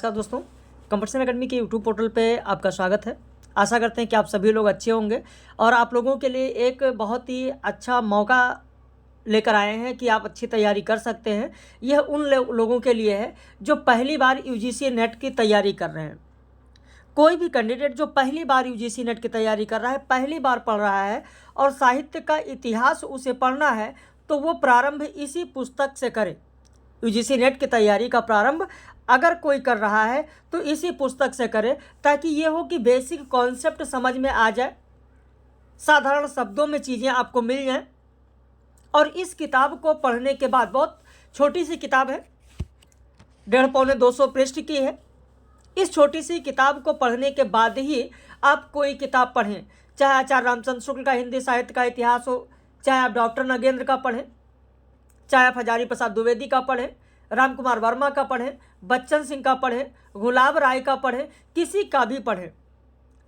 नमस्कार दोस्तों, competition academy के यूट्यूब पोर्टल पे आपका स्वागत है। आशा करते हैं कि आप सभी लोग अच्छे होंगे और आप लोगों के लिए एक बहुत ही अच्छा मौका लेकर आए हैं कि आप अच्छी तैयारी कर सकते हैं। यह उन लोगों के लिए है जो पहली बार यूजीसी नेट की तैयारी कर रहे हैं। कोई भी कैंडिडेट जो पहली बार यूजीसी नेट की तैयारी कर रहा है, पहली बार पढ़ रहा है और साहित्य का इतिहास उसे पढ़ना है, तो वो प्रारंभ इसी पुस्तक से करे। यूजीसी नेट की तैयारी का प्रारंभ अगर कोई कर रहा है तो इसी पुस्तक से करे, ताकि ये हो कि बेसिक कॉन्सेप्ट समझ में आ जाए, साधारण शब्दों में चीज़ें आपको मिल जाएं। और इस किताब को पढ़ने के बाद, बहुत छोटी सी किताब है, 150-200 पृष्ठ की है। इस छोटी सी किताब को पढ़ने के बाद ही आप कोई किताब पढ़ें, चाहे आचार्य रामचंद्र शुक्ल का हिंदी साहित्य का इतिहास हो, चाहे आप डॉक्टर नगेंद्र का पढ़ें, चाहे आप हजारी प्रसाद द्विवेदी का पढ़ें, राम कुमार वर्मा का पढ़ें, बच्चन सिंह का पढ़ें, गुलाब राय का पढ़ें, किसी का भी पढ़ें।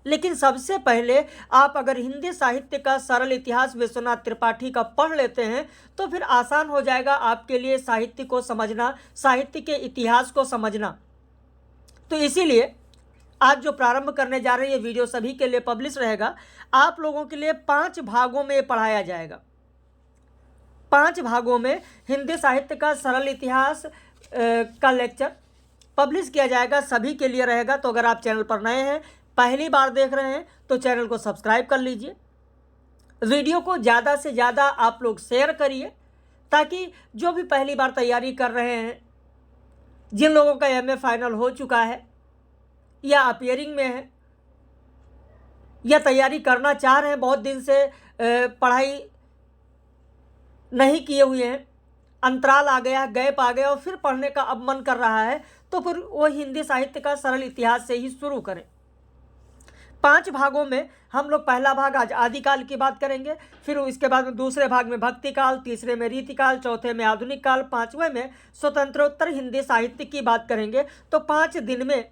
लेकिन सबसे पहले आप अगर हिंदी साहित्य का सरल इतिहास विश्वनाथ त्रिपाठी का पढ़ लेते हैं तो फिर आसान हो जाएगा आपके लिए साहित्य को समझना, साहित्य के इतिहास को समझना। तो इसीलिए आज जो प्रारंभ करने जा रहे हैं, ये वीडियो सभी के लिए पब्लिश रहेगा। आप लोगों के लिए 5 भागों में पढ़ाया जाएगा। 5 भागों में हिंदी साहित्य का सरल इतिहास का लेक्चर पब्लिश किया जाएगा, सभी के लिए रहेगा। तो अगर आप चैनल पर नए हैं, पहली बार देख रहे हैं, तो चैनल को सब्सक्राइब कर लीजिए। वीडियो को ज़्यादा से ज़्यादा आप लोग शेयर करिए, ताकि जो भी पहली बार तैयारी कर रहे हैं, जिन लोगों का एमए फाइनल हो चुका है या अपीयरिंग में है या तैयारी करना चाह रहे हैं, बहुत दिन से पढ़ाई नहीं किए हुए हैं, अंतराल आ गया, गैप आ गया और फिर पढ़ने का अब मन कर रहा है, तो फिर वो हिंदी साहित्य का सरल इतिहास से ही शुरू करें। 5 भागों में हम लोग पहला भाग आज आदिकाल की बात करेंगे, फिर इसके बाद में दूसरे भाग में भक्ति काल, तीसरे में रीतिकाल, चौथे में आधुनिक काल, 5वें में स्वतंत्रोत्तर हिंदी साहित्य की बात करेंगे। तो 5 दिन में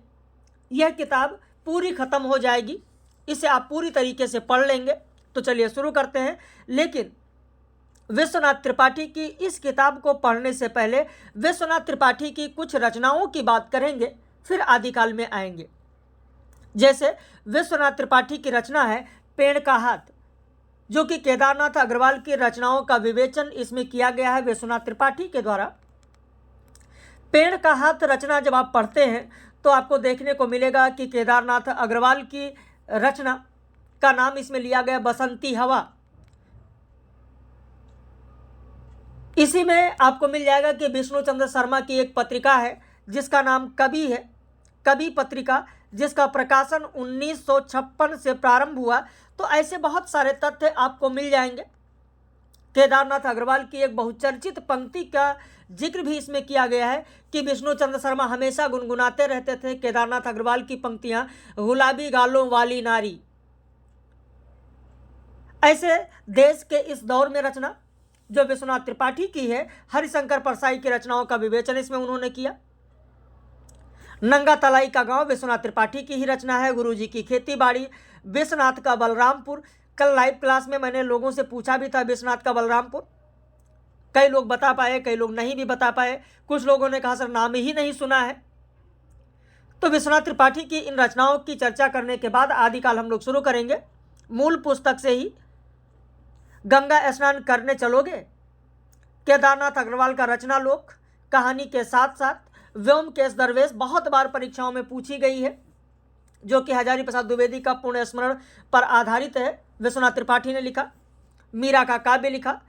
यह किताब पूरी खत्म हो जाएगी, इसे आप पूरी तरीके से पढ़ लेंगे। तो चलिए शुरू करते हैं। लेकिन विश्वनाथ त्रिपाठी की इस किताब को पढ़ने से पहले विश्वनाथ त्रिपाठी की कुछ रचनाओं की बात करेंगे, फिर आदिकाल में आएंगे। जैसे विश्वनाथ त्रिपाठी की रचना है पेड़ का हाथ, जो कि केदारनाथ अग्रवाल की रचनाओं का विवेचन इसमें किया गया है विश्वनाथ त्रिपाठी के द्वारा। पेड़ का हाथ रचना जब आप पढ़ते हैं तो आपको देखने को मिलेगा कि केदारनाथ अग्रवाल की रचना का नाम इसमें लिया गया बसंती हवा। इसी में आपको मिल जाएगा कि विष्णु चंद्र शर्मा की एक पत्रिका है जिसका नाम कवि है, कवि पत्रिका, जिसका प्रकाशन 1956 से प्रारंभ हुआ। तो ऐसे बहुत सारे तथ्य आपको मिल जाएंगे। केदारनाथ अग्रवाल की एक बहुचर्चित पंक्ति का जिक्र भी इसमें किया गया है कि विष्णु चंद्र शर्मा हमेशा गुनगुनाते रहते थे केदारनाथ अग्रवाल की पंक्तियां, गुलाबी गालों वाली नारी। ऐसे देश के इस दौर में रचना जो विश्वनाथ त्रिपाठी की है, हरिशंकर परसाई की रचनाओं का विवेचन इसमें उन्होंने किया। नंगा तलाई का गांव विश्वनाथ त्रिपाठी की ही रचना है। गुरुजी की खेती बाड़ी, विश्वनाथ का बलरामपुर। कल लाइव क्लास में मैंने लोगों से पूछा भी था विश्वनाथ का बलरामपुर, कई लोग बता पाए, कई लोग नहीं भी बता पाए। कुछ लोगों ने कहा सर नाम ही नहीं सुना है। तो विश्वनाथ त्रिपाठी की इन रचनाओं की चर्चा करने के बाद आदिकाल हम लोग शुरू करेंगे। मूल पुस्तक से ही गंगा स्नान करने चलोगे, केदारनाथ अग्रवाल का रचना लोक, कहानी के साथ साथ व्योमकेश दरवेश बहुत बार परीक्षाओं में पूछी गई है, जो कि हजारी प्रसाद द्विवेदी का पुण्य स्मरण पर आधारित है, विश्वनाथ त्रिपाठी ने लिखा। मीरा का काव्य लिखा।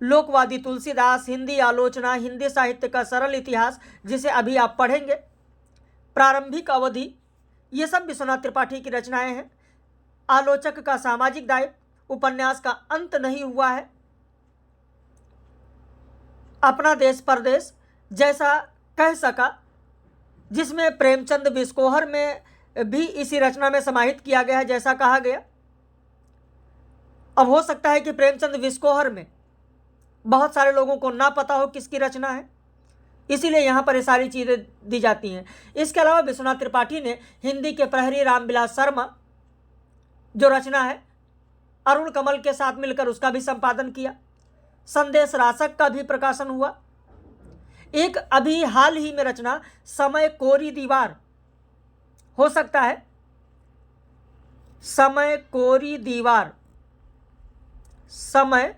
लोकवादी तुलसीदास, हिंदी आलोचना, हिंदी साहित्य का सरल इतिहास जिसे अभी आप पढ़ेंगे, प्रारंभिक अवधि, ये सब विश्वनाथ त्रिपाठी की रचनाएं हैं। आलोचक का सामाजिक दायित्व, उपन्यास का अंत नहीं हुआ है, अपना देश परदेश जैसा कह सका, जिसमें प्रेमचंद विस्कोहर में भी इसी रचना में समाहित किया गया है जैसा कहा गया। अब हो सकता है कि प्रेमचंद विस्कोहर में बहुत सारे लोगों को ना पता हो किसकी रचना है, इसीलिए यहाँ पर ये सारी चीज़ें दी जाती हैं। इसके अलावा विश्वनाथ त्रिपाठी ने हिंदी के प्रहरी रामविलास शर्मा जो रचना है, अरुण कमल के साथ मिलकर उसका भी संपादन किया। संदेश रासक का भी प्रकाशन हुआ। एक अभी हाल ही में रचना समय कोरी दीवार हो सकता है, समय कोरी दीवार, समय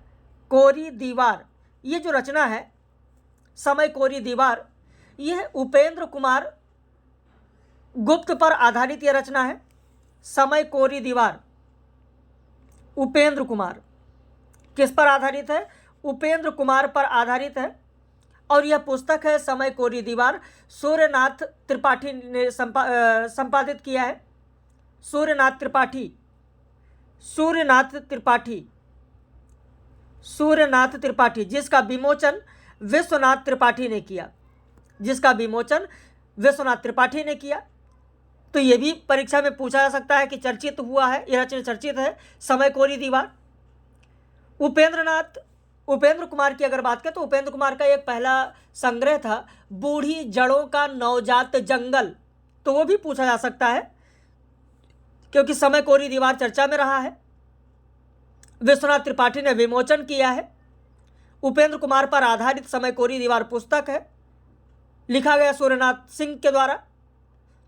कोरी दीवार, ये जो रचना है समय कोरी दीवार, यह उपेंद्र कुमार गुप्त पर आधारित यह रचना है। समय कोरी दीवार, उपेंद्र कुमार, किस पर आधारित है? उपेंद्र कुमार पर आधारित है। और यह पुस्तक है समय कोरी दीवार, सूर्यनाथ त्रिपाठी ने संपादित किया है। सूर्यनाथ त्रिपाठी, सूर्यनाथ त्रिपाठी, सूर्यनाथ त्रिपाठी, जिसका विमोचन विश्वनाथ त्रिपाठी ने किया, जिसका विमोचन विश्वनाथ त्रिपाठी ने किया। तो ये भी परीक्षा में पूछा जा सकता है कि चर्चित हुआ है, यह रचना चर्चित है समय कोरी दीवार। उपेंद्र कुमार की अगर बात करें तो उपेंद्र कुमार का एक पहला संग्रह था बूढ़ी जड़ों का नवजात जंगल, तो वो भी पूछा जा सकता है क्योंकि समय कोरी दीवार चर्चा में रहा है। विश्वनाथ त्रिपाठी ने विमोचन किया है। उपेंद्र कुमार पर आधारित समय कोरी दीवार पुस्तक है, लिखा गया सूर्यनाथ सिंह के द्वारा।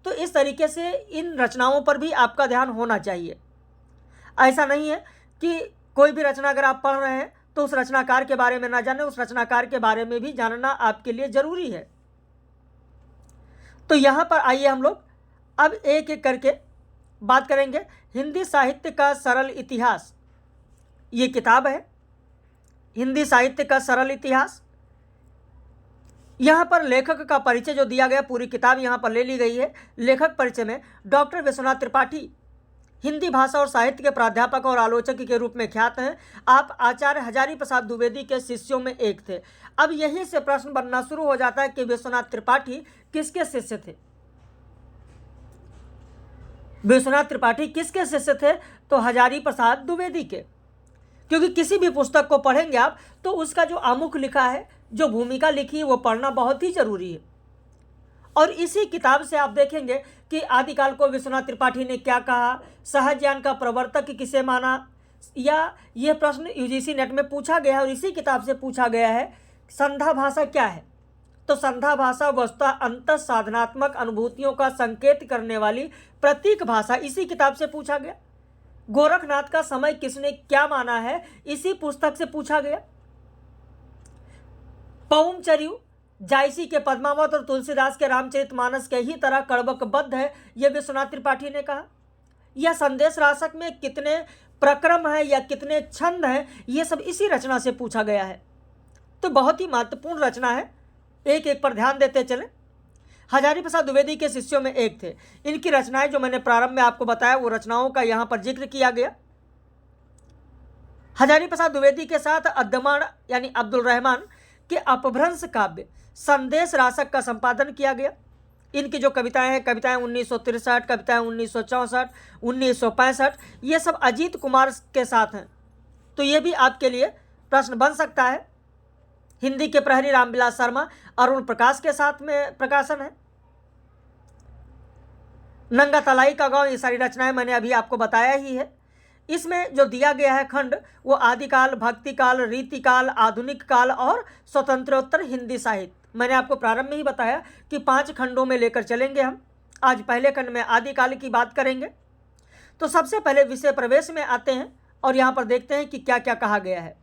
तो इस तरीके से इन रचनाओं पर भी आपका ध्यान होना चाहिए। ऐसा नहीं है कि कोई भी रचना अगर आप पढ़ रहे हैं तो उस रचनाकार के बारे में ना जाने, उस रचनाकार के बारे में भी जानना आपके लिए जरूरी है। तो यहाँ पर आइए हम लोग अब एक एक करके बात करेंगे। हिंदी साहित्य का सरल इतिहास, ये किताब है हिंदी साहित्य का सरल इतिहास। यहाँ पर लेखक का परिचय जो दिया गया, पूरी किताब यहाँ पर ले ली गई है। लेखक परिचय में डॉक्टर विश्वनाथ त्रिपाठी हिंदी भाषा और साहित्य के प्राध्यापक और आलोचक के रूप में ख्यात हैं। आप आचार्य हजारी प्रसाद द्विवेदी के शिष्यों में एक थे। अब यहीं से प्रश्न बनना शुरू हो जाता है कि विश्वनाथ त्रिपाठी किसके शिष्य थे? विश्वनाथ त्रिपाठी किसके शिष्य थे? तो हजारी प्रसाद द्विवेदी के। क्योंकि किसी भी पुस्तक को पढ़ेंगे आप तो उसका जो आमुख लिखा है, जो भूमिका लिखी है, वो पढ़ना बहुत ही जरूरी है। और इसी किताब से आप देखेंगे कि आदिकाल को विश्वनाथ त्रिपाठी ने क्या कहा, सहज ज्ञान का प्रवर्तक किसे माना, या यह प्रश्न यूजीसी नेट में पूछा गया है और इसी किताब से पूछा गया है। संध्या भाषा क्या है? तो संध्या भाषा वस्तुतः अंतः साधनात्मक अनुभूतियों का संकेत करने वाली प्रतीक भाषा, इसी किताब से पूछा गया। गोरखनाथ का समय किसने क्या माना है, इसी पुस्तक से पूछा गया। पौमचर्यु जायसी के पद्मावत और तुलसीदास के रामचरितमानस के ही तरह कड़बकबद्ध है, यह विश्वनाथ त्रिपाठी ने कहा। यह संदेश रासक में कितने प्रक्रम है या कितने छंद हैं, ये सब इसी रचना से पूछा गया है। तो बहुत ही महत्वपूर्ण रचना है, एक एक पर ध्यान देते चले। हजारी प्रसाद द्विवेदी के शिष्यों में एक थे। इनकी रचनाएं जो मैंने प्रारंभ में आपको बताया, वो रचनाओं का यहाँ पर जिक्र किया गया। हजारी प्रसाद द्विवेदी के साथ अद्दमान यानी अब्दुल रहमान के अपभ्रंश काव्य संदेश रासक का संपादन किया गया। इनकी जो कविताएं हैं, कविताएं 1963, कविताएं 1964, 1965, ये सब अजीत कुमार के साथ हैं। तो ये भी आपके लिए प्रश्न बन सकता है। हिंदी के प्रहरी रामविलास शर्मा, अरुण प्रकाश के साथ में प्रकाशन है। नंगा तलाई का गांव, ये सारी रचनाएं मैंने अभी आपको बताया ही है। इसमें जो दिया गया है खंड, वो आदिकाल, भक्तिकाल, रीतिकाल, आधुनिक काल और स्वतंत्रोत्तर हिंदी साहित्य। मैंने आपको प्रारंभ में ही बताया कि 5 खंडों में लेकर चलेंगे हम। आज पहले खंड में आदिकाल की बात करेंगे। तो सबसे पहले विषय प्रवेश में आते हैं और यहाँ पर देखते हैं कि क्या क्या कहा गया है,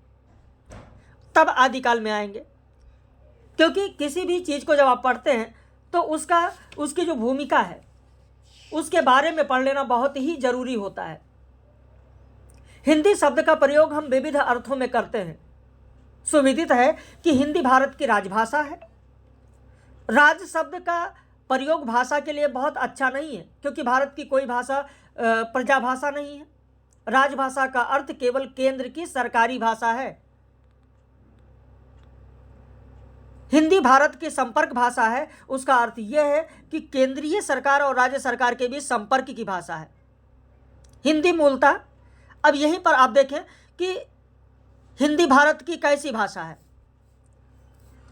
तब आदिकाल में आएंगे। क्योंकि किसी भी चीज़ को जब आप पढ़ते हैं तो उसकी जो भूमिका है उसके बारे में पढ़ लेना बहुत ही जरूरी होता है। हिंदी शब्द का प्रयोग हम विविध अर्थों में करते हैं। सुविदित है कि हिंदी भारत की राजभाषा है। राज शब्द का प्रयोग भाषा के लिए बहुत अच्छा नहीं है, क्योंकि भारत की कोई भाषा प्रजाभाषा नहीं है। राजभाषा का अर्थ केवल केंद्र की सरकारी भाषा है। हिंदी भारत की संपर्क भाषा है, उसका अर्थ यह है कि केंद्रीय सरकार और राज्य सरकार के बीच संपर्क की भाषा है हिंदी मूलतः। अब यहीं पर आप देखें कि हिंदी भारत की कैसी भाषा है,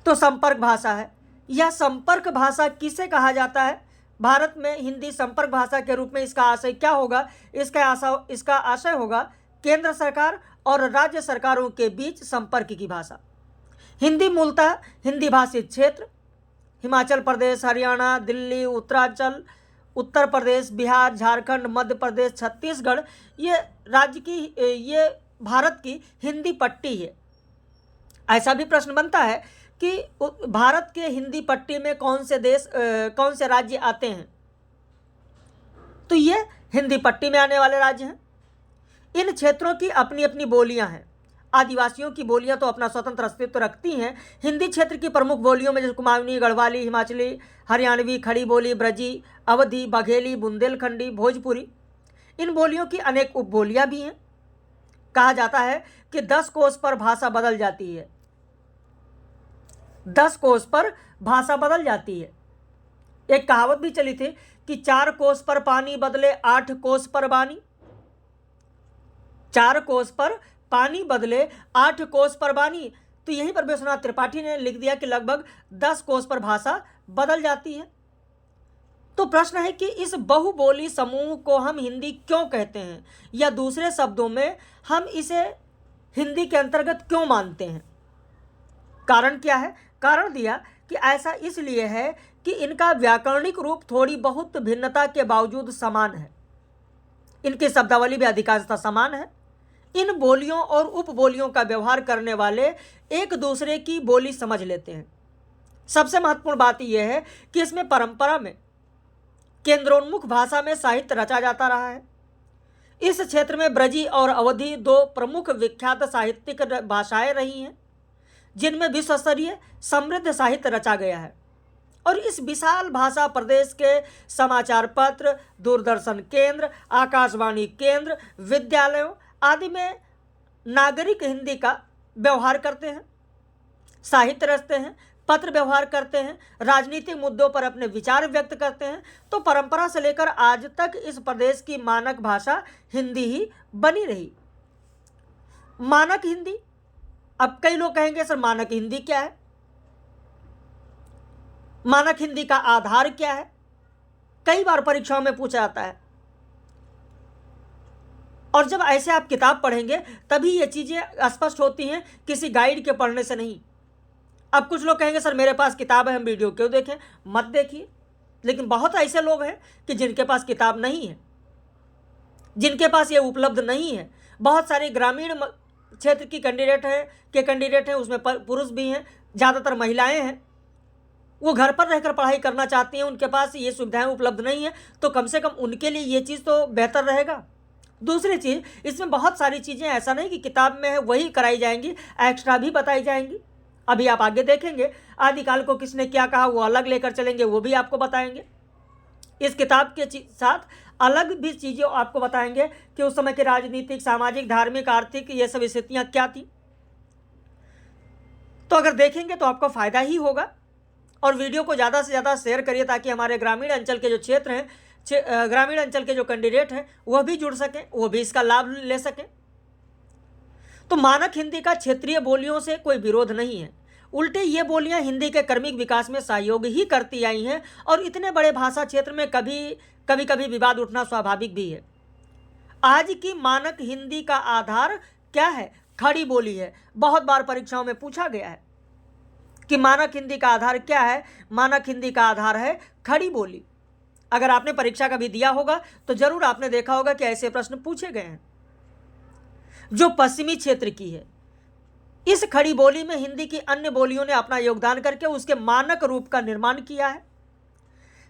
तो संपर्क भाषा है। यह संपर्क भाषा किसे कहा जाता है? भारत में हिंदी संपर्क भाषा के रूप में इसका आशय क्या होगा? इसका आशय होगा केंद्र सरकार और राज्य सरकारों के बीच संपर्क की भाषा। हिंदी मूलतः हिंदी भाषी क्षेत्र हिमाचल प्रदेश, हरियाणा, दिल्ली, उत्तरांचल, उत्तर प्रदेश, बिहार, झारखंड, मध्य प्रदेश, छत्तीसगढ़, ये राज्य की, ये भारत की हिंदी पट्टी है। ऐसा भी प्रश्न बनता है कि भारत के हिंदी पट्टी में कौन से देश, कौन से राज्य आते हैं, तो ये हिंदी पट्टी में आने वाले राज्य हैं। इन क्षेत्रों की अपनी अपनी बोलियां हैं। आदिवासियों की बोलियां तो अपना स्वतंत्र अस्तित्व रखती हैं। हिंदी क्षेत्र की प्रमुख बोलियों में जैसे कुमाऊनी, गढ़वाली, हिमाचली, हरियाणवी, खड़ी बोली, ब्रजी, अवधी, बघेली, बुंदेलखंडी, भोजपुरी, इन बोलियों की अनेक उपबोलियां भी हैं। कहा जाता है कि 10 कोस पर भाषा बदल जाती है। 10 कोस पर भाषा बदल जाती है। एक कहावत भी चली थी कि 4 कोस पर पानी बदले 8 कोस पर बानी। 4 कोस पर पानी बदले 8 कोस पर बानी। तो यहीं पर विश्वनाथ त्रिपाठी ने लिख दिया कि लगभग 10 कोस पर भाषा बदल जाती है। तो प्रश्न है कि इस बहुबोली समूह को हम हिंदी क्यों कहते हैं, या दूसरे शब्दों में हम इसे हिंदी के अंतर्गत क्यों मानते हैं। कारण क्या है? कारण दिया कि ऐसा इसलिए है कि इनका व्याकरणिक रूप थोड़ी बहुत भिन्नता के बावजूद समान है। इनकी शब्दावली भी अधिकांशतः समान है। इन बोलियों और उपबोलियों का व्यवहार करने वाले एक दूसरे की बोली समझ लेते हैं। सबसे महत्वपूर्ण बात यह है कि इसमें परंपरा में केंद्रोन्मुख भाषा में साहित्य रचा जाता रहा है। इस क्षेत्र में ब्रजी और अवधी 2 प्रमुख विख्यात साहित्यिक भाषाएं रही हैं, जिनमें विश्वस्तरीय समृद्ध साहित्य रचा गया है। और इस विशाल भाषा प्रदेश के समाचार पत्र, दूरदर्शन केंद्र, आकाशवाणी केंद्र, विद्यालयों आदि में नागरिक हिंदी का व्यवहार करते हैं, साहित्य रचते हैं, पत्र व्यवहार करते हैं, राजनीतिक मुद्दों पर अपने विचार व्यक्त करते हैं। तो परंपरा से लेकर आज तक इस प्रदेश की मानक भाषा हिंदी ही बनी रही। मानक हिंदी, अब कई लोग कहेंगे सर मानक हिंदी क्या है, मानक हिंदी का आधार क्या है, कई बार परीक्षाओं में पूछा जाता है। और जब ऐसे आप किताब पढ़ेंगे तभी ये चीज़ें स्पष्ट होती हैं, किसी गाइड के पढ़ने से नहीं। अब कुछ लोग कहेंगे सर मेरे पास किताब है, हम वीडियो क्यों देखें? मत देखिए। लेकिन बहुत ऐसे लोग हैं कि जिनके पास किताब नहीं है, जिनके पास ये उपलब्ध नहीं है। बहुत सारे ग्रामीण क्षेत्र की कैंडिडेट हैं, उसमें पुरुष भी हैं, ज़्यादातर महिलाएं हैं। वो घर पर रहकर पढ़ाई करना चाहती हैं, उनके पास ये सुविधाएं उपलब्ध नहीं है, तो कम से कम उनके लिए ये चीज़ तो बेहतर रहेगा। दूसरी चीज़, इसमें बहुत सारी चीज़ें ऐसा नहीं कि किताब में है वही कराई जाएंगी, एक्स्ट्रा भी बताई जाएंगी। अभी आप आगे देखेंगे आदिकाल को किसने क्या कहा, वो अलग लेकर चलेंगे, वो भी आपको बताएंगे। इस किताब के साथ अलग भी चीज़ें आपको बताएंगे कि उस समय की राजनीतिक, सामाजिक, धार्मिक, आर्थिक ये सब स्थितियाँ क्या थी। तो अगर देखेंगे तो आपको फ़ायदा ही होगा। और वीडियो को ज़्यादा से ज़्यादा शेयर करिए ताकि हमारे ग्रामीण अंचल के जो क्षेत्र हैं, ग्रामीण अंचल के जो कैंडिडेट हैं वह भी जुड़ सकें, वो भी इसका लाभ ले सकें। तो मानक हिंदी का क्षेत्रीय बोलियों से कोई विरोध नहीं है, उल्टे ये बोलियां हिंदी के क्रमिक विकास में सहयोग ही करती आई हैं। और इतने बड़े भाषा क्षेत्र में कभी विवाद उठना स्वाभाविक भी है। आज की मानक हिंदी का आधार क्या है? खड़ी बोली है। बहुत बार परीक्षाओं में पूछा गया है कि मानक हिंदी का आधार क्या है। मानक हिंदी का आधार है खड़ी बोली। अगर आपने परीक्षा कभी दिया होगा तो जरूर आपने देखा होगा कि ऐसे प्रश्न पूछे गए हैं। जो पश्चिमी क्षेत्र की है, इस खड़ी बोली में हिंदी की अन्य बोलियों ने अपना योगदान करके उसके मानक रूप का निर्माण किया है।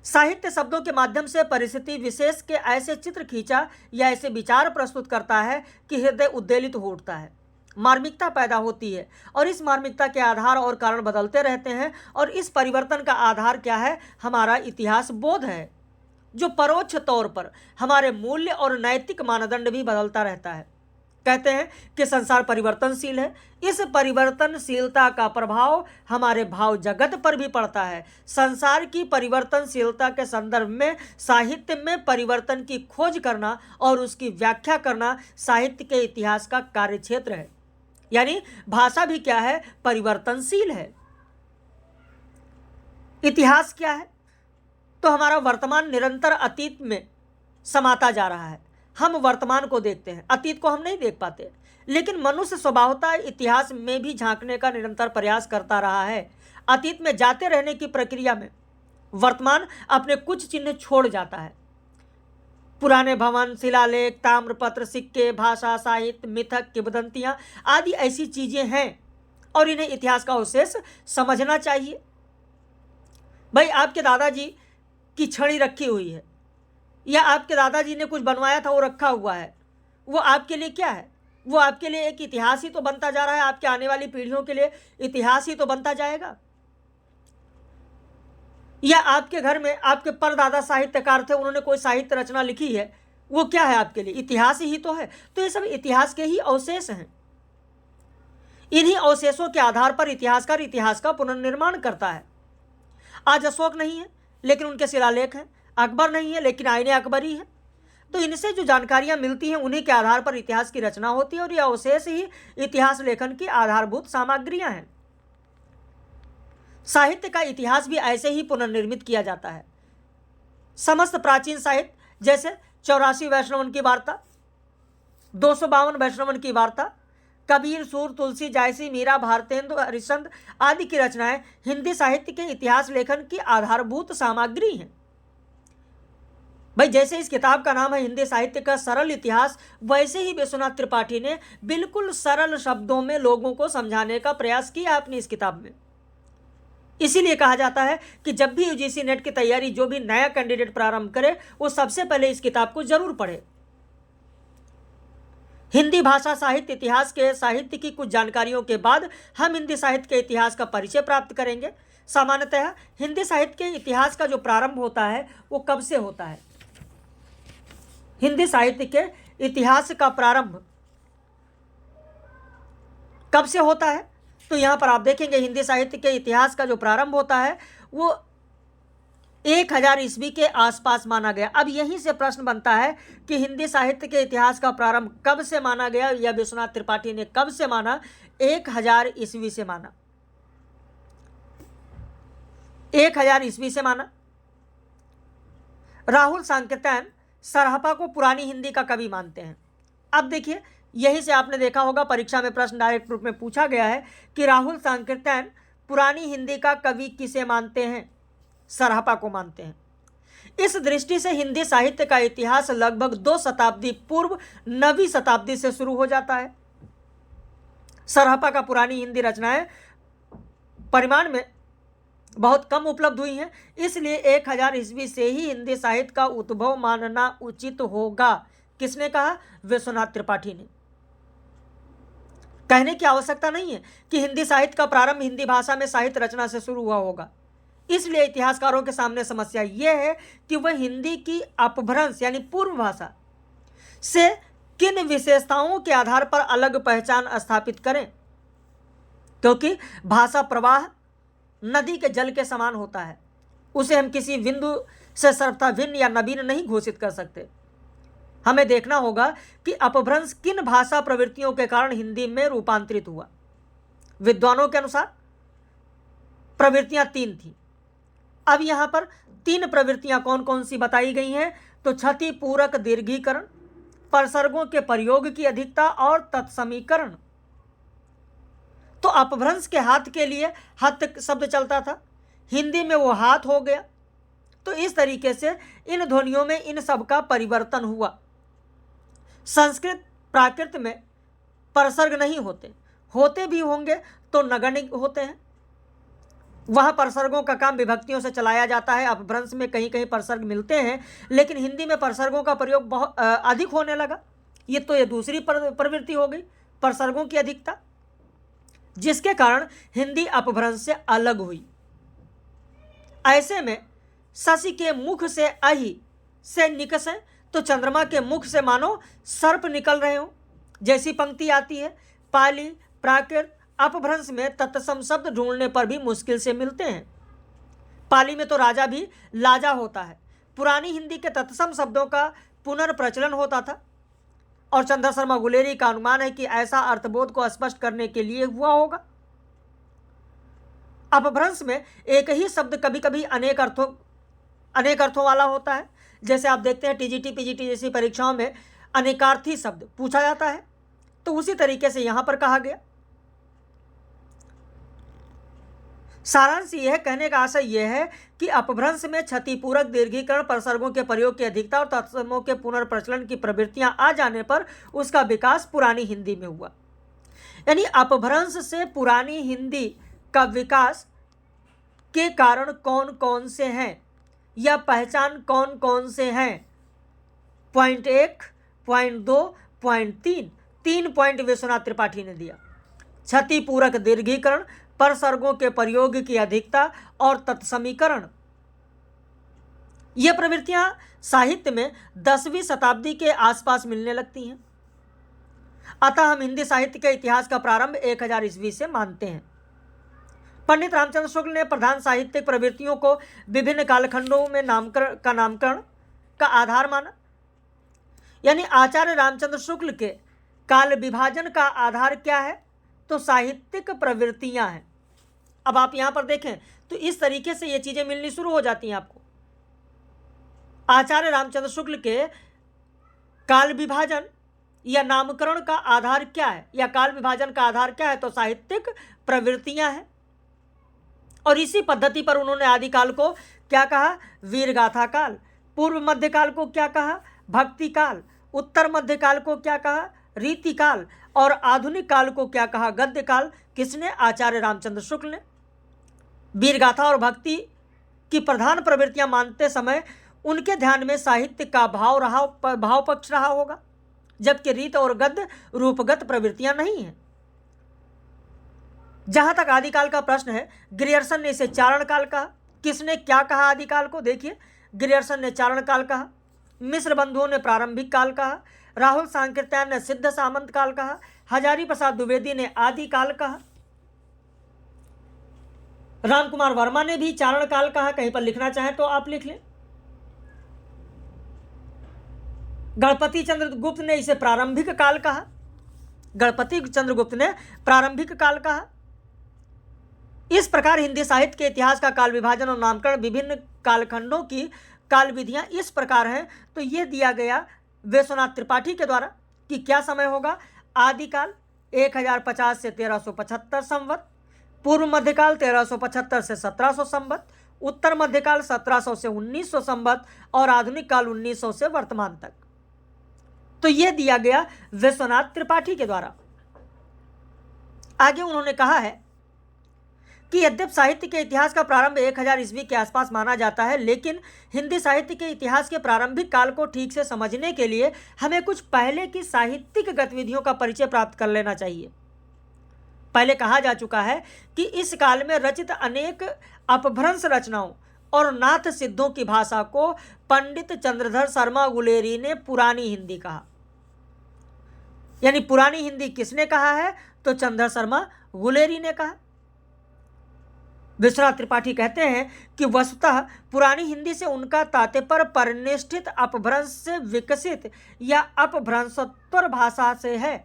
साहित्य शब्दों के माध्यम से परिस्थिति विशेष के ऐसे चित्र खींचा या ऐसे विचार प्रस्तुत करता है कि हृदय उद्वेलित हो उठता है, मार्मिकता पैदा होती है। और इस मार्मिकता के आधार और कारण बदलते रहते हैं। और इस परिवर्तन का आधार क्या है? हमारा इतिहास बोध है, जो परोक्ष तौर पर हमारे मूल्य और नैतिक मानदंड भी बदलता रहता है। कहते हैं कि संसार परिवर्तनशील है। इस परिवर्तनशीलता का प्रभाव हमारे भाव जगत पर भी पड़ता है। संसार की परिवर्तनशीलता के संदर्भ में साहित्य में परिवर्तन की खोज करना और उसकी व्याख्या करना साहित्य के इतिहास का कार्यक्षेत्र है। यानी भाषा भी क्या है? परिवर्तनशील है। इतिहास क्या है? तो हमारा वर्तमान निरंतर अतीत में समाता जा रहा है। हम वर्तमान को देखते हैं, अतीत को हम नहीं देख पाते। लेकिन मनुष्य स्वभावतः इतिहास में भी झांकने का निरंतर प्रयास करता रहा है। अतीत में जाते रहने की प्रक्रिया में वर्तमान अपने कुछ चिन्ह छोड़ जाता है। पुराने भवन, शिलालेख, ताम्रपत्र, सिक्के, भाषा, साहित्य, मिथक, किंवदंतियां आदि ऐसी चीजें हैं और इन्हें इतिहास का अवशेष समझना चाहिए। भाई, आपके दादाजी की छड़ी रखी हुई है या आपके दादाजी ने कुछ बनवाया था वो रखा हुआ है, वो आपके लिए क्या है? वो आपके लिए एक इतिहास ही तो बनता जा रहा है, आपके आने वाली पीढ़ियों के लिए इतिहास ही तो बनता जाएगा। या आपके घर में आपके परदादा साहित्यकार थे, उन्होंने कोई साहित्य रचना लिखी है, वो क्या है आपके लिए? इतिहास ही तो है। तो ये सब इतिहास के ही अवशेष हैं। इन्हीं अवशेषों के आधार पर इतिहासकार इतिहास का पुनर्निर्माण करता है। आज अशोक नहीं है लेकिन उनके शिलालेख हैं, अकबर नहीं है लेकिन आईने अकबरी है। तो इनसे जो जानकारियां मिलती हैं उन्हीं के आधार पर इतिहास की रचना होती है और ये अवशेष ही इतिहास लेखन की आधारभूत सामग्रियां हैं। साहित्य का इतिहास भी ऐसे ही पुनर्निर्मित किया जाता है। समस्त प्राचीन साहित्य जैसे 84 वैष्णवन की वार्ता, 252 वैष्णवन की वार्ता, कबीर, सूर, तुलसी, जायसी, मीरा, भारतेंदु, हरिश्चंद्र आदि की रचनाएं हिंदी साहित्य के इतिहास लेखन की आधारभूत सामग्री हैं। भाई, जैसे इस किताब का नाम है हिंदी साहित्य का सरल इतिहास, वैसे ही विश्वनाथ त्रिपाठी ने बिल्कुल सरल शब्दों में लोगों को समझाने का प्रयास किया अपनी इस किताब में। इसीलिए कहा जाता है कि जब भी यूजीसी नेट की तैयारी जो भी नया कैंडिडेट प्रारंभ करे वो सबसे पहले इस किताब को जरूर पढ़े। हिंदी भाषा साहित्य इतिहास के साहित्य की कुछ जानकारियों के बाद हम हिंदी साहित्य के इतिहास का परिचय प्राप्त करेंगे। सामान्यतः हिंदी साहित्य के इतिहास का जो प्रारंभ होता है वो कब से होता है? हिंदी साहित्य के इतिहास का प्रारंभ कब से होता है? तो यहां पर आप देखेंगे हिंदी साहित्य के इतिहास का जो प्रारंभ होता है वो 1000 ईस्वी के आसपास माना गया। अब यहीं से प्रश्न बनता है कि हिंदी साहित्य के इतिहास का प्रारंभ कब से माना गया या विश्वनाथ त्रिपाठी ने कब से माना? 1000 ईस्वी से माना। 1000 ईस्वी से माना। राहुल सांकृत्यायन सरहपा को पुरानी हिंदी का कवि मानते हैं। अब देखिए, यहीं से आपने देखा होगा परीक्षा में प्रश्न डायरेक्ट रूप में पूछा गया है कि राहुल सांकृत्यायन पुरानी हिंदी का कवि किसे मानते हैं? सरहपा को मानते हैं। इस दृष्टि से हिंदी साहित्य का इतिहास लगभग 2 शताब्दी पूर्व 9वीं शताब्दी से शुरू हो जाता है। सरहपा का पुरानी हिंदी रचनाएं परिमाण में बहुत कम उपलब्ध हुई हैं, इसलिए 1000 ईस्वी से ही हिंदी साहित्य का उद्भव मानना उचित होगा। किसने कहा? विश्वनाथ त्रिपाठी ने। कहने की आवश्यकता नहीं है कि हिंदी साहित्य का प्रारंभ हिंदी भाषा में साहित्य रचना से शुरू हुआ होगा। इसलिए इतिहासकारों के सामने समस्या यह है कि वह हिंदी की अपभ्रंश यानी पूर्व भाषा से किन विशेषताओं के आधार पर अलग पहचान स्थापित करें, क्योंकि भाषा प्रवाह नदी के जल के समान होता है। उसे हम किसी बिंदु से सर्वथा भिन्न या नवीन नहीं घोषित कर सकते। हमें देखना होगा कि अपभ्रंश किन भाषा प्रवृत्तियों के कारण हिंदी में रूपांतरित हुआ। विद्वानों के अनुसार प्रवृत्तियां 3 थी। अब यहां पर 3 प्रवृत्तियां कौन कौन सी बताई गई हैं? तो छति पूरक दीर्घीकरण, परसर्गों के प्रयोग की अधिकता और तत्समीकरण। तो अपभ्रंश के हाथ के लिए हत शब्द चलता था, हिंदी में वो हाथ हो गया। तो इस तरीके से इन ध्वनियों में इन सब का परिवर्तन हुआ। संस्कृत प्राकृत में परसर्ग नहीं होते, होते भी होंगे तो नगण्य होते हैं। वह परसर्गों का काम विभक्तियों से चलाया जाता है। अपभ्रंश में कहीं कहीं परसर्ग मिलते हैं, लेकिन हिंदी में परसर्गों का प्रयोग बहुत अधिक होने लगा। ये दूसरी प्रवृत्ति हो गई, परसर्गों की अधिकता, जिसके कारण हिंदी अपभ्रंश से अलग हुई। ऐसे में शशि के मुख से अहि से निकसें तो चंद्रमा के मुख से मानो सर्प निकल रहे हो जैसी पंक्ति आती है। पाली प्राकृत अपभ्रंश में तत्सम शब्द ढूंढने पर भी मुश्किल से मिलते हैं। पाली में तो राजा भी लाजा होता है। पुरानी हिंदी के तत्सम शब्दों का पुनर्प्रचलन होता था और चंद्र शर्मा गुलेरी का अनुमान है कि ऐसा अर्थबोध को स्पष्ट करने के लिए हुआ होगा। अपभ्रंश में एक ही शब्द कभी कभी अनेक अर्थों वाला होता है। जैसे आप देखते हैं टीजीटी पीजीटी जैसी परीक्षाओं में अनेकार्थी शब्द पूछा जाता है। तो उसी तरीके से यहां पर कहा गया। सारांश यह है, कहने का आशय यह है कि अपभ्रंश में क्षतिपूरक दीर्घीकरण, परसर्गों के प्रयोग की अधिकता और तत्समों के पुनर्प्रचलन की प्रवृत्तियां आ जाने पर उसका विकास पुरानी हिंदी में हुआ। यानी अपभ्रंश से पुरानी हिंदी का विकास के कारण कौन कौन से हैं या पहचान कौन कौन से हैं। Point 1, point 2, point 3, 3 point Vishwanath Tripathi ने दिया। क्षतिपूरक दीर्घीकरण, परसर्गों के प्रयोग की अधिकता और तत्समीकरण। ये प्रवृत्तियां साहित्य में 10वीं शताब्दी के आसपास मिलने लगती हैं। अतः हम हिंदी साहित्य के इतिहास का प्रारंभ 1000 ईस्वी से मानते हैं। पंडित रामचंद्र शुक्ल ने प्रधान साहित्यिक प्रवृत्तियों को विभिन्न कालखंडों में नामकरण का आधार माना। यानी आचार्य रामचंद्र शुक्ल के काल विभाजन का आधार क्या है, तो साहित्यिक प्रवृत्तियां हैं। अब आप यहां पर देखें तो इस तरीके से ये चीजें मिलनी शुरू हो जाती हैं आपको। आचार्य रामचंद्र शुक्ल के काल विभाजन या नामकरण का आधार क्या है, या काल विभाजन का आधार क्या है, तो साहित्यिक प्रवृत्तियां हैं। और इसी पद्धति पर उन्होंने आदिकाल को क्या कहा, वीरगाथा काल। पूर्व मध्यकाल को क्या कहा, भक्ति काल। उत्तर मध्यकाल को क्या कहा, रीति काल। और आधुनिक काल को क्या कहा, गद्य काल। किसने, आचार्य रामचंद्र शुक्ल ने। वीरगाथा और भक्ति की प्रधान प्रवृत्तियां मानते समय उनके ध्यान में साहित्य का भाव पक्ष रहा होगा, जबकि रीत और गद्य रूपगत प्रवृत्तियां नहीं हैं। जहां तक आदिकाल का प्रश्न है, ग्रियर्सन ने इसे चारण काल कहा। किसने क्या कहा आदिकाल को, देखिए, ग्रियर्सन ने चारण काल कहा, मिश्र बंधुओं ने प्रारंभिक काल कहा, राहुल सांकृत्यायन ने सिद्ध सामंत काल कहा, हजारी प्रसाद द्विवेदी ने आदिकाल कहा, रामकुमार वर्मा ने भी चारण काल कहा। कहीं पर लिखना चाहें तो आप लिख लें। गणपति चंद्रगुप्त ने इसे प्रारंभिक काल कहा। गणपति चंद्रगुप्त ने प्रारंभिक काल कहा। इस प्रकार हिंदी साहित्य के इतिहास का काल विभाजन और नामकरण, विभिन्न कालखंडों की काल विधियां इस प्रकार हैं। तो यह दिया गया विश्वनाथ त्रिपाठी के द्वारा कि क्या समय होगा, आदिकाल 1050 से 1375 संवत, पूर्व मध्यकाल 1375 से 1700 संवत, उत्तर मध्यकाल 1700 से 1900 संवत और आधुनिक काल 1900 से वर्तमान तक। तो यह दिया गया विश्वनाथ त्रिपाठी के द्वारा। आगे उन्होंने कहा है कि यद्यप साहित्य के इतिहास का प्रारंभ 1000 ईस्वी के आसपास माना जाता है, लेकिन हिंदी साहित्य के इतिहास के प्रारंभिक काल को ठीक से समझने के लिए हमें कुछ पहले की साहित्यिक गतिविधियों का परिचय प्राप्त कर लेना चाहिए। पहले कहा जा चुका है कि इस काल में रचित अनेक अपभ्रंश रचनाओं और नाथ सिद्धों की भाषा को पंडित चंद्रधर शर्मा गुलेरी ने पुरानी हिंदी कहा। यानी पुरानी हिंदी किसने कहा है, तो चंद्रधर शर्मा गुलेरी ने कहा। विश्वनाथ त्रिपाठी कहते हैं कि वस्तुतः पुरानी हिंदी से उनका तात्पर्य परिनिष्ठित अपभ्रंश से विकसित या अपभ्रंशोत्तर भाषा से है।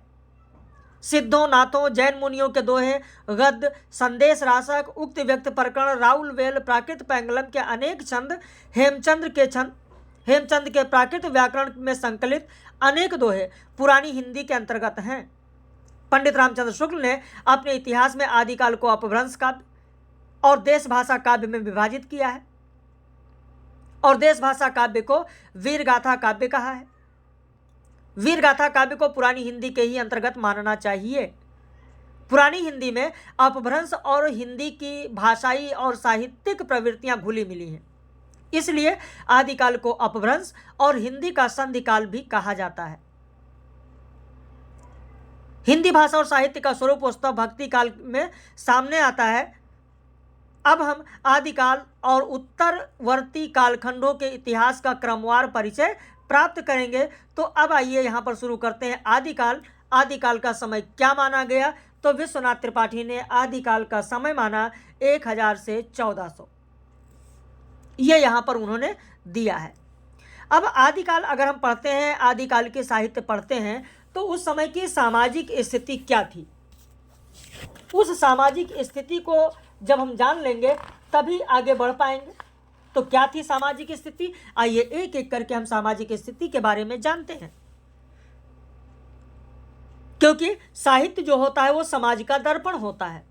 सिद्धों, नाथों, जैन मुनियों के दोहे, गद्य, संदेश राशक, उक्त व्यक्त प्रकरण, राउल वेल, प्राकृत पैंगलम के अनेक छंद, हेमचंद के प्राकृत व्याकरण में संकलित अनेक दोहे पुरानी हिंदी के अंतर्गत हैं। पंडित रामचंद्र शुक्ल ने अपने इतिहास में आदिकाल को अपभ्रंश काव्य और देश भाषा काव्य में विभाजित किया है, और देश भाषा काव्य को वीरगाथा काव्य कहा है। वीरगाथा काव्य को पुरानी हिंदी के ही अंतर्गत मानना चाहिए। पुरानी हिंदी में अपभ्रंश और हिंदी की भाषाई और साहित्यिक प्रवृत्तियां घुली मिली हैं, इसलिए आदिकाल को अपभ्रंश और हिंदी का संधिकाल भी कहा जाता है। हिंदी भाषा और साहित्य का स्वरूप वस्तुतः भक्ति काल में सामने आता है। अब हम आदिकाल और उत्तरवर्ती कालखंडों के इतिहास का क्रमवार परिचय प्राप्त करेंगे। तो अब आइए यहाँ पर शुरू करते हैं आदिकाल। आदिकाल का समय क्या माना गया, तो विश्वनाथ त्रिपाठी ने आदिकाल का समय माना 1000 से 1400, ये यहाँ पर उन्होंने दिया है। अब आदिकाल अगर हम पढ़ते हैं, आदिकाल के साहित्य पढ़ते हैं, तो उस समय की सामाजिक स्थिति क्या थी, उस सामाजिक स्थिति को जब हम जान लेंगे तभी आगे बढ़ पाएंगे। तो क्या थी सामाजिक स्थिति, आइए एक एक करके हम सामाजिक स्थिति के बारे में जानते हैं। क्योंकि साहित्य जो होता है वो समाज का दर्पण होता है।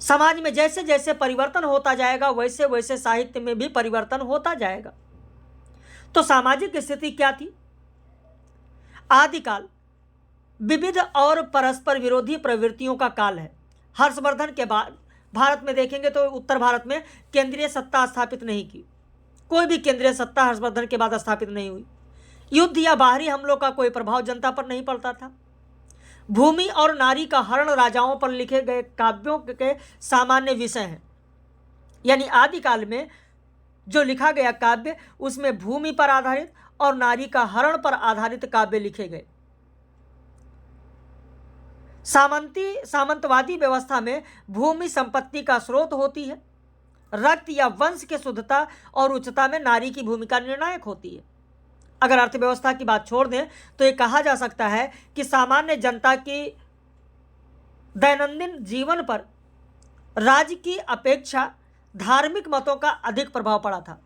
समाज में जैसे जैसे परिवर्तन होता जाएगा वैसे वैसे साहित्य में भी परिवर्तन होता जाएगा। तो सामाजिक स्थिति क्या थी? आदिकाल विविध और परस्पर विरोधी प्रवृत्तियों का काल है। हर्षवर्धन के बाद भारत में देखेंगे तो उत्तर भारत में केंद्रीय सत्ता स्थापित नहीं की, कोई भी केंद्रीय सत्ता हर्षवर्धन के बाद स्थापित नहीं हुई। युद्ध या बाहरी हमलों का कोई प्रभाव जनता पर नहीं पड़ता था। भूमि और नारी का हरण राजाओं पर लिखे गए काव्यों के सामान्य विषय हैं। यानी आदिकाल में जो लिखा गया काव्य उसमें भूमि पर आधारित और नारी का हरण पर आधारित काव्य लिखे गए। सामंतवादी व्यवस्था में भूमि संपत्ति का स्रोत होती है। रक्त या वंश के शुद्धता और उच्चता में नारी की भूमिका निर्णायक होती है। अगर अर्थव्यवस्था की बात छोड़ दें तो ये कहा जा सकता है कि सामान्य जनता की दैनंदिन जीवन पर राज्य की अपेक्षा धार्मिक मतों का अधिक प्रभाव पड़ा था।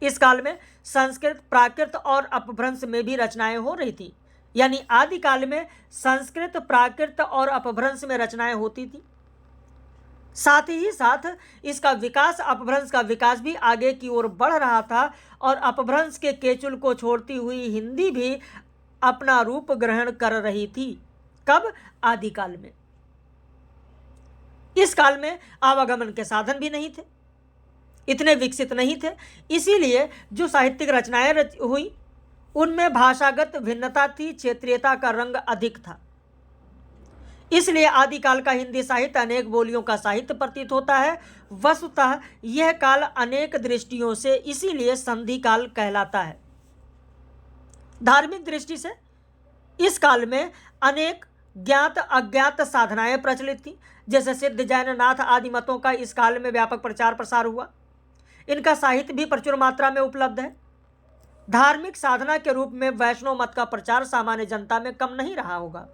इस काल में संस्कृत, प्राकृत और अपभ्रंश में भी रचनाएं हो रही थी। यानी आदिकाल में संस्कृत, प्राकृत और अपभ्रंश में रचनाएं होती थी। साथ ही साथ इसका विकास, अपभ्रंश का विकास भी आगे की ओर बढ़ रहा था और अपभ्रंश के केचुल को छोड़ती हुई हिंदी भी अपना रूप ग्रहण कर रही थी। कब? आदिकाल में। इस काल में आवागमन के साधन भी नहीं थे, इतने विकसित नहीं थे, इसीलिए जो साहित्यिक रचनाएं हुई उनमें भाषागत भिन्नता थी, क्षेत्रीयता का रंग अधिक था। इसलिए आदिकाल का हिंदी साहित्य अनेक बोलियों का साहित्य प्रतीत होता है। वस्तुतः यह काल अनेक दृष्टियों से इसीलिए संधि काल कहलाता है। धार्मिक दृष्टि से इस काल में अनेक ज्ञात अज्ञात साधनाएं प्रचलित थी। जैसे सिद्ध, जैन, नाथ आदि मतों का इस काल में व्यापक प्रचार प्रसार हुआ। इनका साहित्य भी प्रचुर मात्रा में उपलब्ध है। धार्मिक साधना के रूप में वैष्णव मत का प्रचार सामान्य जनता में कम नहीं रहा होगा,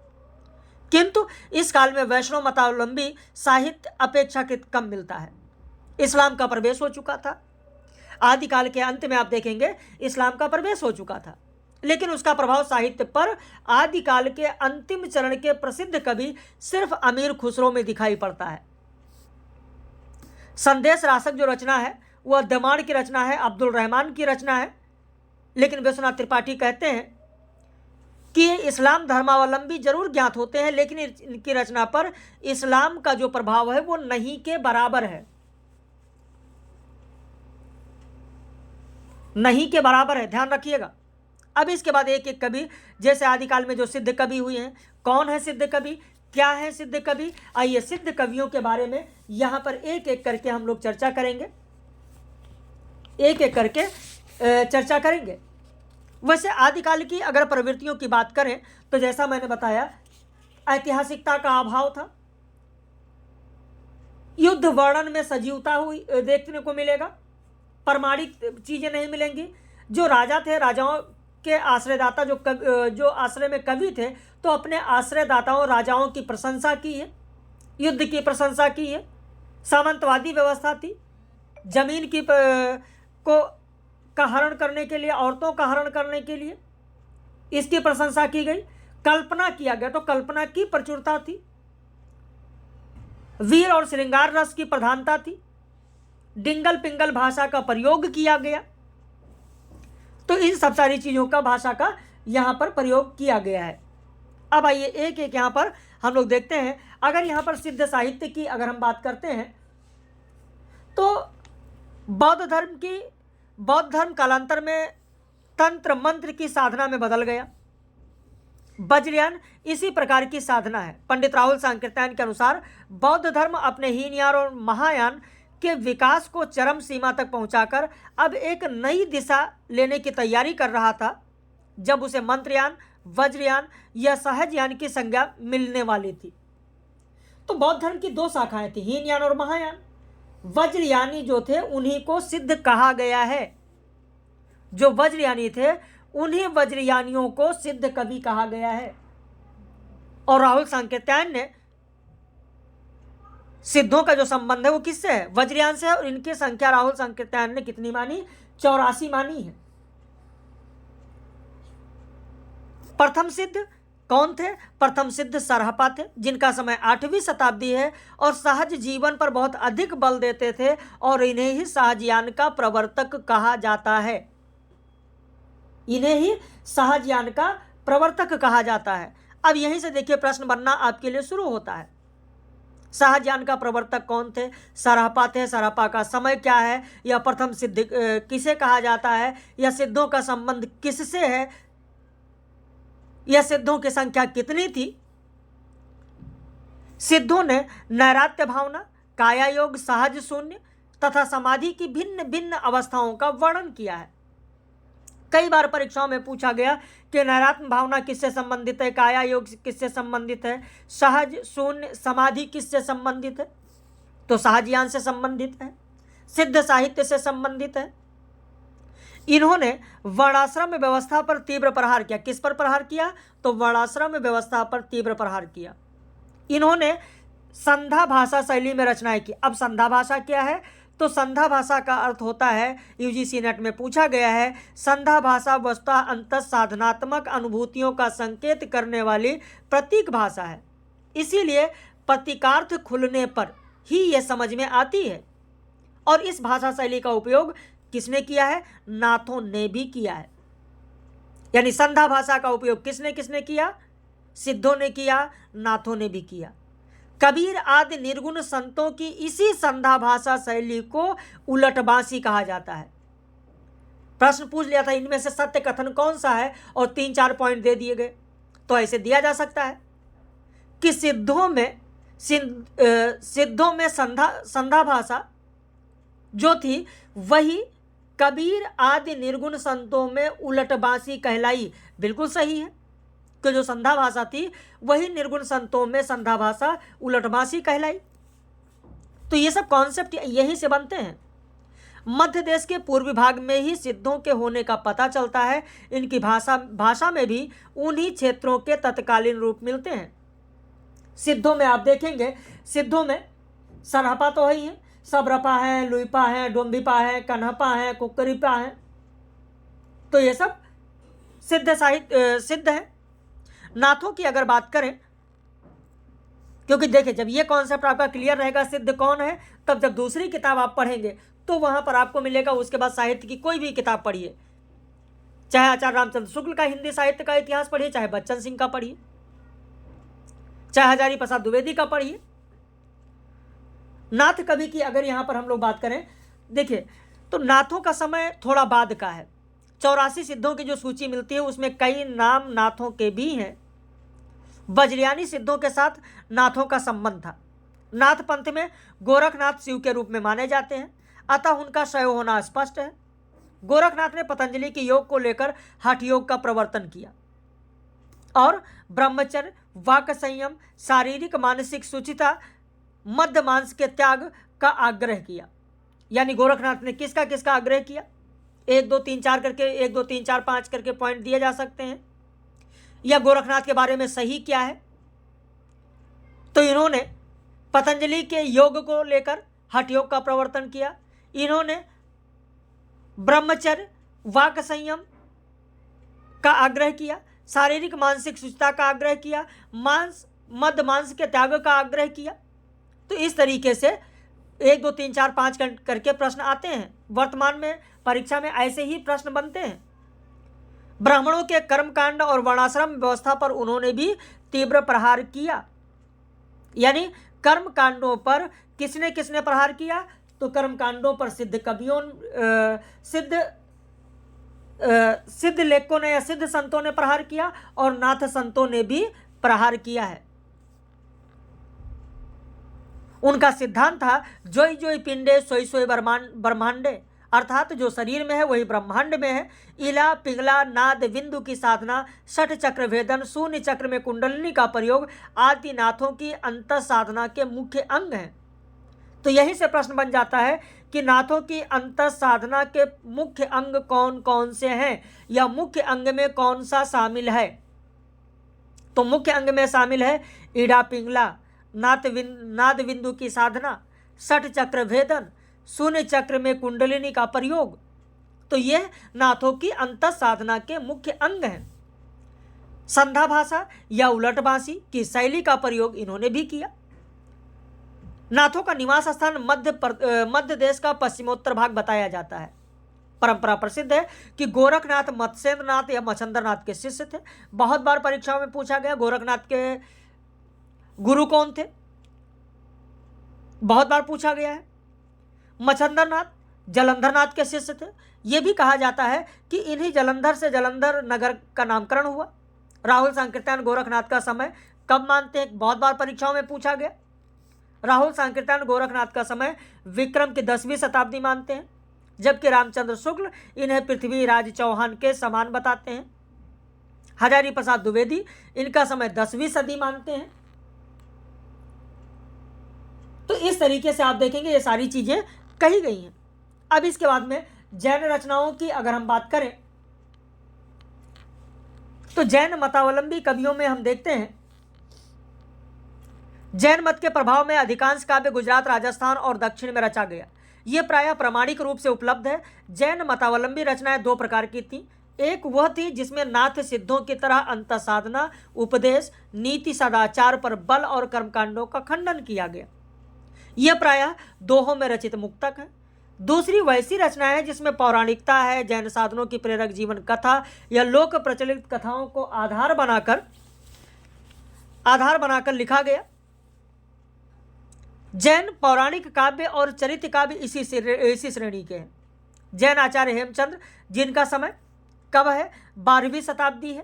किंतु इस काल में वैष्णव मतावलंबी साहित्य अपेक्षाकृत कम मिलता है। इस्लाम का प्रवेश हो चुका था। आदिकाल के अंत में आप देखेंगे इस्लाम का प्रवेश हो चुका था, लेकिन उसका प्रभाव साहित्य पर आदिकाल के अंतिम चरण के प्रसिद्ध कवि सिर्फ अमीर खुसरो में दिखाई पड़ता है। संदेश रासक जो रचना है वह दमाड़ की रचना है, अब्दुल रहमान की रचना है। लेकिन विश्वनाथ त्रिपाठी कहते हैं कि ये इस्लाम धर्मावलंबी जरूर ज्ञात होते हैं, लेकिन इनकी रचना पर इस्लाम का जो प्रभाव है वो नहीं के बराबर है, नहीं के बराबर है, ध्यान रखिएगा। अब इसके बाद एक एक कवि, जैसे आदिकाल में जो सिद्ध कवि हुए हैं, कौन है सिद्ध कवि, क्या है सिद्ध कवि, आइए सिद्ध कवियों के बारे में यहां पर एक एक करके हम लोग चर्चा करेंगे, एक एक करके चर्चा करेंगे। वैसे आदिकाल की अगर प्रवृत्तियों की बात करें तो जैसा मैंने बताया, ऐतिहासिकता का अभाव था, युद्ध वर्णन में सजीवता हुई देखने को मिलेगा, प्रमाणिक चीजें नहीं मिलेंगी। जो राजा थे, राजाओं के आश्रयदाता जो आश्रय में कवि थे, तो अपने आश्रयदाताओं राजाओं की प्रशंसा की है, युद्ध की प्रशंसा की है। सामंतवादी व्यवस्था थी, जमीन की का हरण करने के लिए, औरतों का हरण करने के लिए इसकी प्रशंसा की गई। कल्पना किया गया तो कल्पना की प्रचुरता थी, वीर और श्रृंगार रस की प्रधानता थी, डिंगल पिंगल भाषा का प्रयोग किया गया। तो इन सब सारी चीजों का भाषा का यहां पर प्रयोग किया गया है। अब आइए एक एक यहां पर हम लोग देखते हैं। अगर यहां पर सिद्ध साहित्य की अगर हम बात करते हैं तो बौद्ध धर्म कालांतर में तंत्र मंत्र की साधना में बदल गया। वज्रयान इसी प्रकार की साधना है। पंडित राहुल सांकृत्यायन के अनुसार बौद्ध धर्म अपने हीनयान और महायान के विकास को चरम सीमा तक पहुंचाकर अब एक नई दिशा लेने की तैयारी कर रहा था, जब उसे मंत्रयान, वज्रयान या सहजयान की संज्ञा मिलने वाली थी। तो बौद्ध धर्म की दो शाखाएं थी, हीनयान और महायान। वज्रयानी जो थे उन्हीं को सिद्ध कहा गया है। जो वज्रयानी थे उन्हीं वज्रयानियों को सिद्ध कवि कहा गया है। और राहुल सांकृत्यायन ने सिद्धों का जो संबंध है वो किससे है? वज्रयान से है। और इनकी संख्या राहुल सांकृत्यायन ने कितनी मानी? 84 मानी है। प्रथम सिद्ध कौन थे? प्रथम सिद्ध सरहपा थे, जिनका समय 8वीं शताब्दी है और सहज जीवन पर बहुत अधिक बल देते थे और इन्हें ही सहजयान का प्रवर्तक कहा जाता है। इन्हें ही सहजयान का प्रवर्तक कहा जाता है। अब यहीं से देखिए प्रश्न बनना आपके लिए शुरू होता है। सहजयान का प्रवर्तक कौन थे? सरहपा थे। सरहपा का समय क्या है? यह प्रथम सिद्ध किसे कहा जाता है? यह सिद्धों का संबंध किससे है? यह सिद्धों की संख्या कितनी थी? सिद्धों ने नैरात्य भावना, काया योग, सहज शून्य तथा समाधि की भिन्न भिन्न अवस्थाओं का वर्णन किया है। कई बार परीक्षाओं में पूछा गया कि नैरात्म भावना किससे संबंधित है, काया योग किससे संबंधित है, सहज शून्य समाधि किससे संबंधित है? तो सहजयान से संबंधित है, सिद्ध साहित्य से संबंधित है। इन्होंने वर्णाश्रम व्यवस्था पर तीव्र प्रहार किया। किस पर प्रहार किया? तो वर्णाश्रम व्यवस्था पर तीव्र प्रहार किया। इन्होंने संधा भाषा शैली में रचनाएं की। अब संधा भाषा क्या है? तो संधा भाषा का अर्थ होता है, यूजीसी नेट में पूछा गया है, संधा भाषा वस्तुतः अंतः साधनात्मक अनुभूतियों का संकेत करने वाली प्रतीक भाषा है। इसीलिए प्रतीकार्थ खुलने पर ही यह समझ में आती है। और इस भाषा शैली का उपयोग किसने किया है? नाथों ने भी किया है। यानी संधा भाषा का उपयोग किसने किसने किया? सिद्धों ने किया, नाथों ने भी किया। कबीर आदि निर्गुण संतों की इसी संधा भाषा शैली को उलटबांसी कहा जाता है। प्रश्न पूछ लिया था इनमें से सत्य कथन कौन सा है और 3-4 पॉइंट दे दिए गए। तो ऐसे दिया जा सकता है कि सिद्धों में संधा भाषा जो थी वही कबीर आदि निर्गुण संतों में उलटबांसी कहलाई। बिल्कुल सही है कि जो संधा भाषा थी वही निर्गुण संतों में संधा भाषा उलटबांसी कहलाई। तो ये सब कॉन्सेप्ट यहीं से बनते हैं। मध्य देश के पूर्वी भाग में ही सिद्धों के होने का पता चलता है। इनकी भाषा में भी उन्हीं क्षेत्रों के तत्कालीन रूप मिलते हैं। सिद्धों में आप देखेंगे, सिद्धों में सरहपा तो ही है, सबरपा है, लुईपा है, डोम्बिपा है, कन्हपा है, कुकरीपा है। तो ये सब सिद्ध है। नाथों की अगर बात करें, क्योंकि देखिए जब ये कॉन्सेप्ट आपका क्लियर रहेगा सिद्ध कौन है, तब जब दूसरी किताब आप पढ़ेंगे तो वहां पर आपको मिलेगा। उसके बाद साहित्य की कोई भी किताब पढ़िए, चाहे आचार्य रामचंद्र शुक्ल का हिंदी साहित्य का इतिहास पढ़िए, चाहे बच्चन सिंह का पढ़िए, चाहे हजारी प्रसाद द्विवेदी का पढ़िए। नाथ कवि की अगर यहां पर हम लोग बात करें, देखिए तो नाथों का समय थोड़ा बाद का है। 84 सिद्धों की जो सूची मिलती है उसमें कई नाम नाथों के भी हैं। वज्रयानी सिद्धों के साथ नाथों का संबंध था। नाथ पंथ में गोरखनाथ शिव के रूप में माने जाते हैं, अतः उनका शय होना स्पष्ट है। गोरखनाथ ने पतंजलि के योग को लेकर हठ योग का प्रवर्तन किया और ब्रह्मचर्य, वाक संयम, शारीरिक मानसिक शुचिता, मध्य मांस के त्याग का आग्रह किया। यानी गोरखनाथ ने किसका किसका आग्रह किया? 1 2 3 4 करके 1 2 3 4 5 करके पॉइंट दिए जा सकते हैं। या गोरखनाथ के बारे में सही क्या है? तो इन्होंने पतंजलि के योग को लेकर हठ योग का प्रवर्तन किया। इन्होंने ब्रह्मचर्य, वाक संयम का आग्रह किया, शारीरिक मानसिक शुचिता का आग्रह किया, मध्य मांस के त्याग का आग्रह किया। तो इस तरीके से 1 2 3 4 5 करके प्रश्न आते हैं। वर्तमान में परीक्षा में ऐसे ही प्रश्न बनते हैं। ब्राह्मणों के कर्मकांड और वर्णाश्रम व्यवस्था पर उन्होंने भी तीव्र प्रहार किया। यानी कर्मकांडों पर किसने किसने प्रहार किया? तो कर्मकांडों पर सिद्ध कवियों, सिद्ध लेखकों ने या सिद्ध संतों ने प्रहार किया और नाथ संतों ने भी प्रहार किया है। उनका सिद्धांत था जोई जोई पिंडे सोई सोई ब्रह्मांडे, अर्थात जो शरीर में है वही ब्रह्मांड में है। इला पिघला नाद बिंदु की साधना, षठ चक्र भेदन, शून्य चक्र में कुंडलिनी का प्रयोग आदि नाथों की अंत साधना के मुख्य अंग हैं। तो यहीं से प्रश्न बन जाता है कि नाथों की अंत साधना के मुख्य अंग कौन कौन से हैं या मुख्य अंग में कौन सा शामिल है? तो मुख्य अंग में शामिल है ईड़ा पिंगला, नाद बिंदु की साधना, षठ चक्र भेदन, शून्य चक्र में कुंडलिनी का प्रयोग। तो यह नाथों की अंत साधना के मुख्य अंग हैं। संधा भाषा या उलटभाषी की शैली का प्रयोग इन्होंने भी किया। नाथों का निवास स्थान मध्य देश का पश्चिमोत्तर भाग बताया जाता है। परंपरा प्रसिद्ध है कि गोरखनाथ मत्स्येंद्रनाथ या मच्छंद्रनाथ के शिष्य थे। बहुत बार परीक्षाओं में पूछा गया गोरखनाथ के गुरु कौन थे, बहुत बार पूछा गया है। मच्छंद्रनाथ जलंधरनाथ के शिष्य थे। यह भी कहा जाता है कि इन्हीं जलंधर से जलंधर नगर का नामकरण हुआ। राहुल सांकृत्यायन गोरखनाथ का समय कब मानते हैं, बहुत बार परीक्षाओं में पूछा गया। राहुल सांकृत्यायन गोरखनाथ का समय विक्रम की 10वीं शताब्दी मानते हैं, जबकि रामचंद्र शुक्ल इन्हें पृथ्वीराज चौहान के समान बताते हैं। हजारी प्रसाद द्विवेदी इनका समय 10वीं सदी मानते हैं। तो इस तरीके से आप देखेंगे ये सारी चीजें कही गई हैं। अब इसके बाद में जैन रचनाओं की अगर हम बात करें तो जैन मतावलंबी कवियों में हम देखते हैं जैन मत के प्रभाव में अधिकांश काव्य गुजरात, राजस्थान और दक्षिण में रचा गया। यह प्रायः प्रामाणिक रूप से उपलब्ध है। जैन मतावलंबी रचनाएं दो प्रकार की थीं। एक वह थी जिसमें नाथ सिद्धों की तरह अंत साधना, उपदेश, नीति, सदाचार पर बल और कर्मकांडों का खंडन किया गया। यह प्रायः दोहों में रचित मुक्तक है। दूसरी वैसी रचनाएं हैं जिसमें पौराणिकता है, जैन साधनों की प्रेरक जीवन कथा या लोक प्रचलित कथाओं को आधार बनाकर लिखा गया। जैन पौराणिक काव्य और चरित्र काव्य इसी श्रेणी के हैं। जैन आचार्य हेमचंद्र जिनका समय कब है, 12वीं शताब्दी है।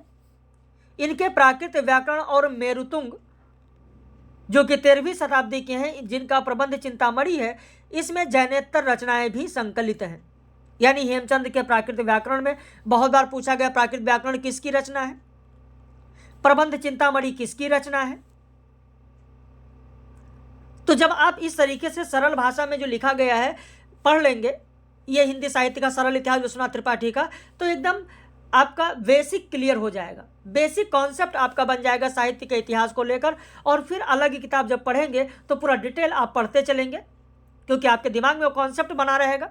इनके प्राकृत व्याकरण और मेरुतुंग जो कि 13वीं शताब्दी के हैं, जिनका प्रबंध चिंतामणि है, इसमें जैनेतर रचनाएं भी संकलित हैं। यानी हेमचंद के प्राकृत व्याकरण में बहुत बार पूछा गया प्राकृत व्याकरण किसकी रचना है, प्रबंध चिंतामणि किसकी रचना है। तो जब आप इस तरीके से सरल भाषा में जो लिखा गया है पढ़ लेंगे, ये हिंदी साहित्य का सरल इतिहास विश्वनाथ त्रिपाठी का, तो एकदम आपका बेसिक क्लियर हो जाएगा, बेसिक कॉन्सेप्ट आपका बन जाएगा साहित्य के इतिहास को लेकर। और फिर अलग किताब जब पढ़ेंगे तो पूरा डिटेल आप पढ़ते चलेंगे, क्योंकि आपके दिमाग में वो कॉन्सेप्ट बना रहेगा।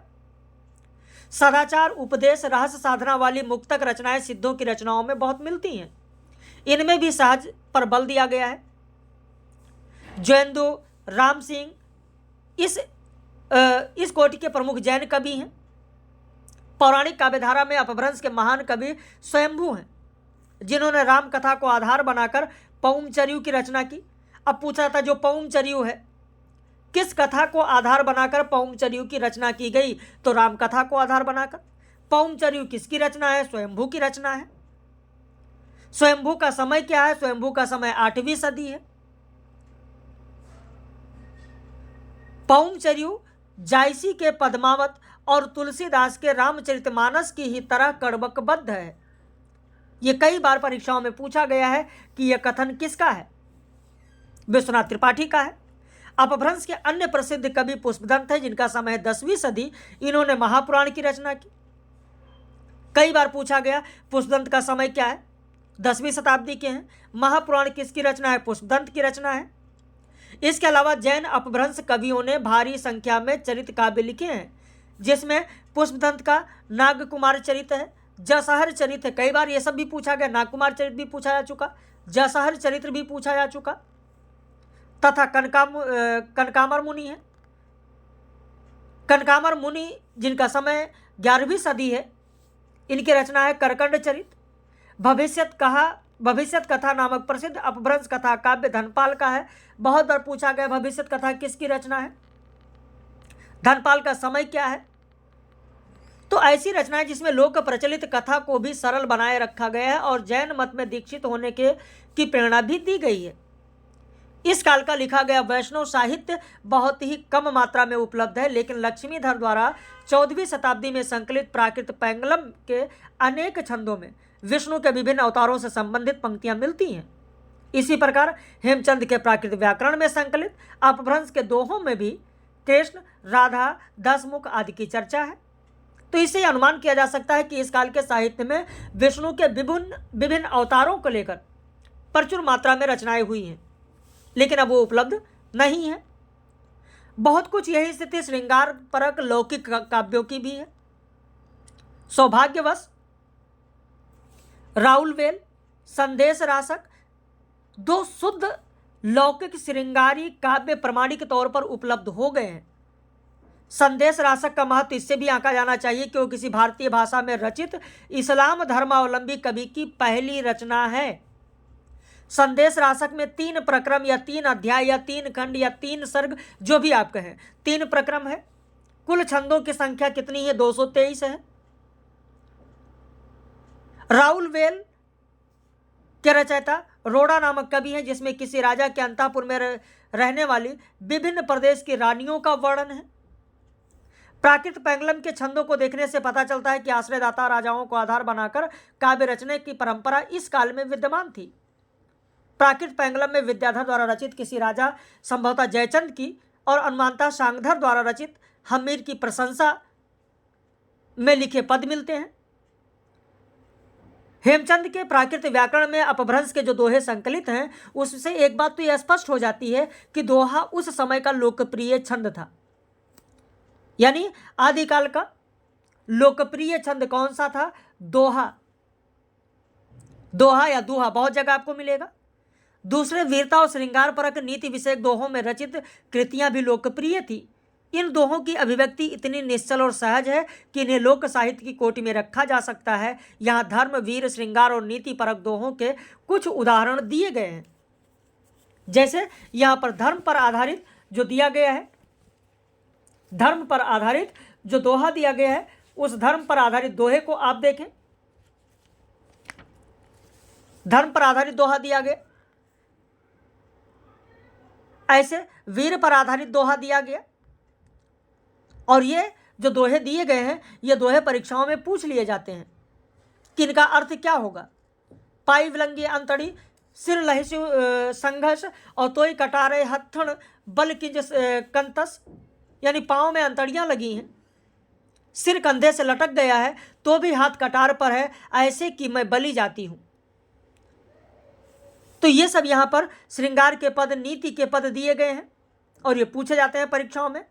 सदाचार, उपदेश, रहस्य साधना वाली मुक्तक रचनाएं सिद्धों की रचनाओं में बहुत मिलती हैं। इनमें भी सहज पर बल दिया गया है। जयंदु राम सिंह इस कोटि के प्रमुख जैन कवि हैं। पौराणिक काव्यधारा में अपभ्रंश के महान कवि स्वयंभू हैं, जिन्होंने राम कथा को आधार बनाकर पौमचर्यु की रचना की। अब पूछा था जो पौमचर्यु है, किस कथा को आधार बनाकर पौमचर्यु की रचना की गई, तो राम कथा को आधार बनाकर। पौमचर्यु किसकी रचना है, स्वयंभू की रचना है। स्वयंभू का समय क्या है, स्वयंभू का समय 8वीं सदी है। पौमचर्यु जायसी के पद्मावत और तुलसीदास के रामचरितमानस की ही तरह कड़बकबद्ध है। यह कई बार परीक्षाओं में पूछा गया है कि यह कथन किसका है, विश्वनाथ त्रिपाठी का है। अपभ्रंश के अन्य प्रसिद्ध कवि पुष्पदंत है, जिनका समय है 10वीं सदी। इन्होंने महापुराण की रचना की। कई बार पूछा गया पुष्पदंत का समय क्या है, 10वीं शताब्दी के हैं। महापुराण किसकी रचना है, पुष्पदंत की रचना है। इसके अलावा जैन अपभ्रंश कवियों ने भारी संख्या में चरित्र काव्य लिखे हैं, जिसमें पुष्पदंत का नागकुमार चरित्र है, जसहर चरित्र है। कई बार ये सब भी पूछा गया, नागकुमार चरित्र भी पूछा जा चुका, जसहर चरित्र भी पूछा जा चुका, तथा कनकामर मुनि है। कनकामर मुनि जिनका समय 11वीं सदी है, इनकी रचना है करकंड चरित्र। भविष्यत कथा नामक प्रसिद्ध अपभ्रंश कथा काव्य धनपाल का है। बहुत बार पूछा गया भविष्यत कथा किसकी रचना है, धनपाल का समय क्या है। तो ऐसी रचनाएं जिसमें लोक प्रचलित कथा को भी सरल बनाए रखा गया है और जैन मत में दीक्षित होने की प्रेरणा भी दी गई है। इस काल का लिखा गया वैष्णव साहित्य बहुत ही कम मात्रा में उपलब्ध है, लेकिन लक्ष्मीधर द्वारा 14वीं शताब्दी में संकलित प्राकृत पैंगलम के अनेक छंदों में विष्णु के विभिन्न अवतारों से संबंधित पंक्तियां मिलती हैं। इसी प्रकार हेमचंद के प्राकृत व्याकरण में संकलित अपभ्रंश के दोहों में भी कृष्ण, राधा, दसमुख आदि की चर्चा है। तो इससे अनुमान किया जा सकता है कि इस काल के साहित्य में विष्णु के विभिन्न अवतारों को लेकर प्रचुर मात्रा में रचनाएं हुई हैं, लेकिन अब वो उपलब्ध नहीं है। बहुत कुछ यही स्थिति श्रृंगार परक लौकिक काव्यों की भी है। सौभाग्यवश राउल वेल संदेश रासक दो शुद्ध लौकिक श्रृंगारी काव्य प्रमाणिक तौर पर उपलब्ध हो गए हैं। संदेश रासक का महत्व इससे भी आंका जाना चाहिए कि वो किसी भारतीय भाषा में रचित इस्लाम धर्मावलंबी कवि की पहली रचना है। संदेश रासक में 3 प्रक्रम या 3 अध्याय या 3 खंड या 3 सर्ग, जो भी आप कहें, 3 प्रक्रम है। कुल छंदों की संख्या कितनी है? 223 है। राउल वेल के रचयिता रोड़ा नामक कवि हैं, जिसमें किसी राजा के अंतःपुर में रहने वाली विभिन्न प्रदेश की रानियों का वर्णन है। प्राकृत पेंगलम के छंदों को देखने से पता चलता है कि आश्रयदाता राजाओं को आधार बनाकर काव्य रचने की परंपरा इस काल में विद्यमान थी। प्राकृत पेंगलम में विद्याधर द्वारा रचित किसी राजा, संभवतः जयचंद की, और अनुमानतः शांगधर द्वारा रचित हमीर की प्रशंसा में लिखे पद मिलते हैं। हेमचंद के प्राकृत व्याकरण में अपभ्रंश के जो दोहे संकलित हैं, उससे एक बात तो यह स्पष्ट हो जाती है कि दोहा उस समय का लोकप्रिय छंद था। यानी आदिकाल का लोकप्रिय छंद कौन सा था? दोहा। दोहा या दोहा बहुत जगह आपको मिलेगा। दूसरे वीरता और श्रृंगार परक नीति विषयक दोहों में रचित कृतियां भी लोकप्रिय थी। इन दोहों की अभिव्यक्ति इतनी निश्चल और सहज है कि इन्हें लोक साहित्य की कोटि में रखा जा सकता है। यहाँ धर्म, वीर, श्रृंगार और नीति परक दोहों के कुछ उदाहरण दिए गए हैं। जैसे यहाँ पर धर्म पर आधारित जो दिया गया है, धर्म पर आधारित जो दोहा दिया गया है, उस धर्म पर आधारित दोहे को आप देखें। धर्म पर आधारित दोहा दिया गया, ऐसे वीर पर आधारित दोहा दिया गया। और ये जो दोहे दिए गए हैं, ये दोहे परीक्षाओं में पूछ लिए जाते हैं कि इनका अर्थ क्या होगा। पाई विलंगी अंतड़ी सिर लहिसु संघर्ष और तोय कटारे हत्थण बल की कंतस, यानी पाँव में अंतड़ियाँ लगी हैं, सिर कंधे से लटक गया है तो भी हाथ कटार पर है, ऐसे कि मैं बली जाती हूँ। तो ये सब यहाँ पर श्रृंगार के पद, नीति के पद दिए गए हैं और ये पूछे जाते हैं परीक्षाओं में।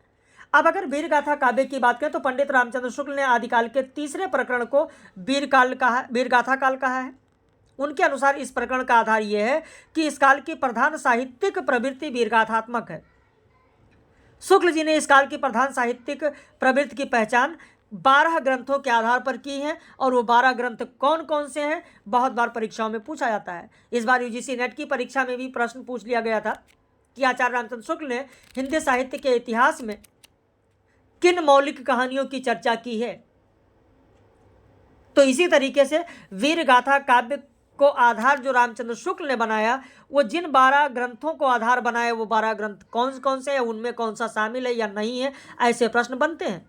अब अगर वीरगाथा काव्य की बात करें तो पंडित रामचंद्र शुक्ल ने आदिकाल के 3रे प्रकरण को वीरगाथा काल कहा है। उनके अनुसार इस प्रकरण का आधार यह है कि इस काल की प्रधान साहित्यिक प्रवृत्ति वीरगाथात्मक है। शुक्ल जी ने इस काल की प्रधान साहित्यिक प्रवृत्ति की पहचान 12 ग्रंथों के आधार पर की है, और वो 12 ग्रंथ कौन कौन से हैं बहुत बार परीक्षाओं में पूछा जाता है। इस बार यूजीसी नेट की परीक्षा में भी प्रश्न पूछ लिया गया था कि आचार्य रामचंद्र शुक्ल ने हिंदी साहित्य के इतिहास में किन मौलिक कहानियों की चर्चा की है। तो इसी तरीके से वीरगाथा काव्य को आधार जो रामचंद्र शुक्ल ने बनाया, वो जिन 12 ग्रंथों को आधार बनाया, वो 12 ग्रंथ कौन कौन से हैं, उनमें कौन सा शामिल है या नहीं है, ऐसे प्रश्न बनते हैं।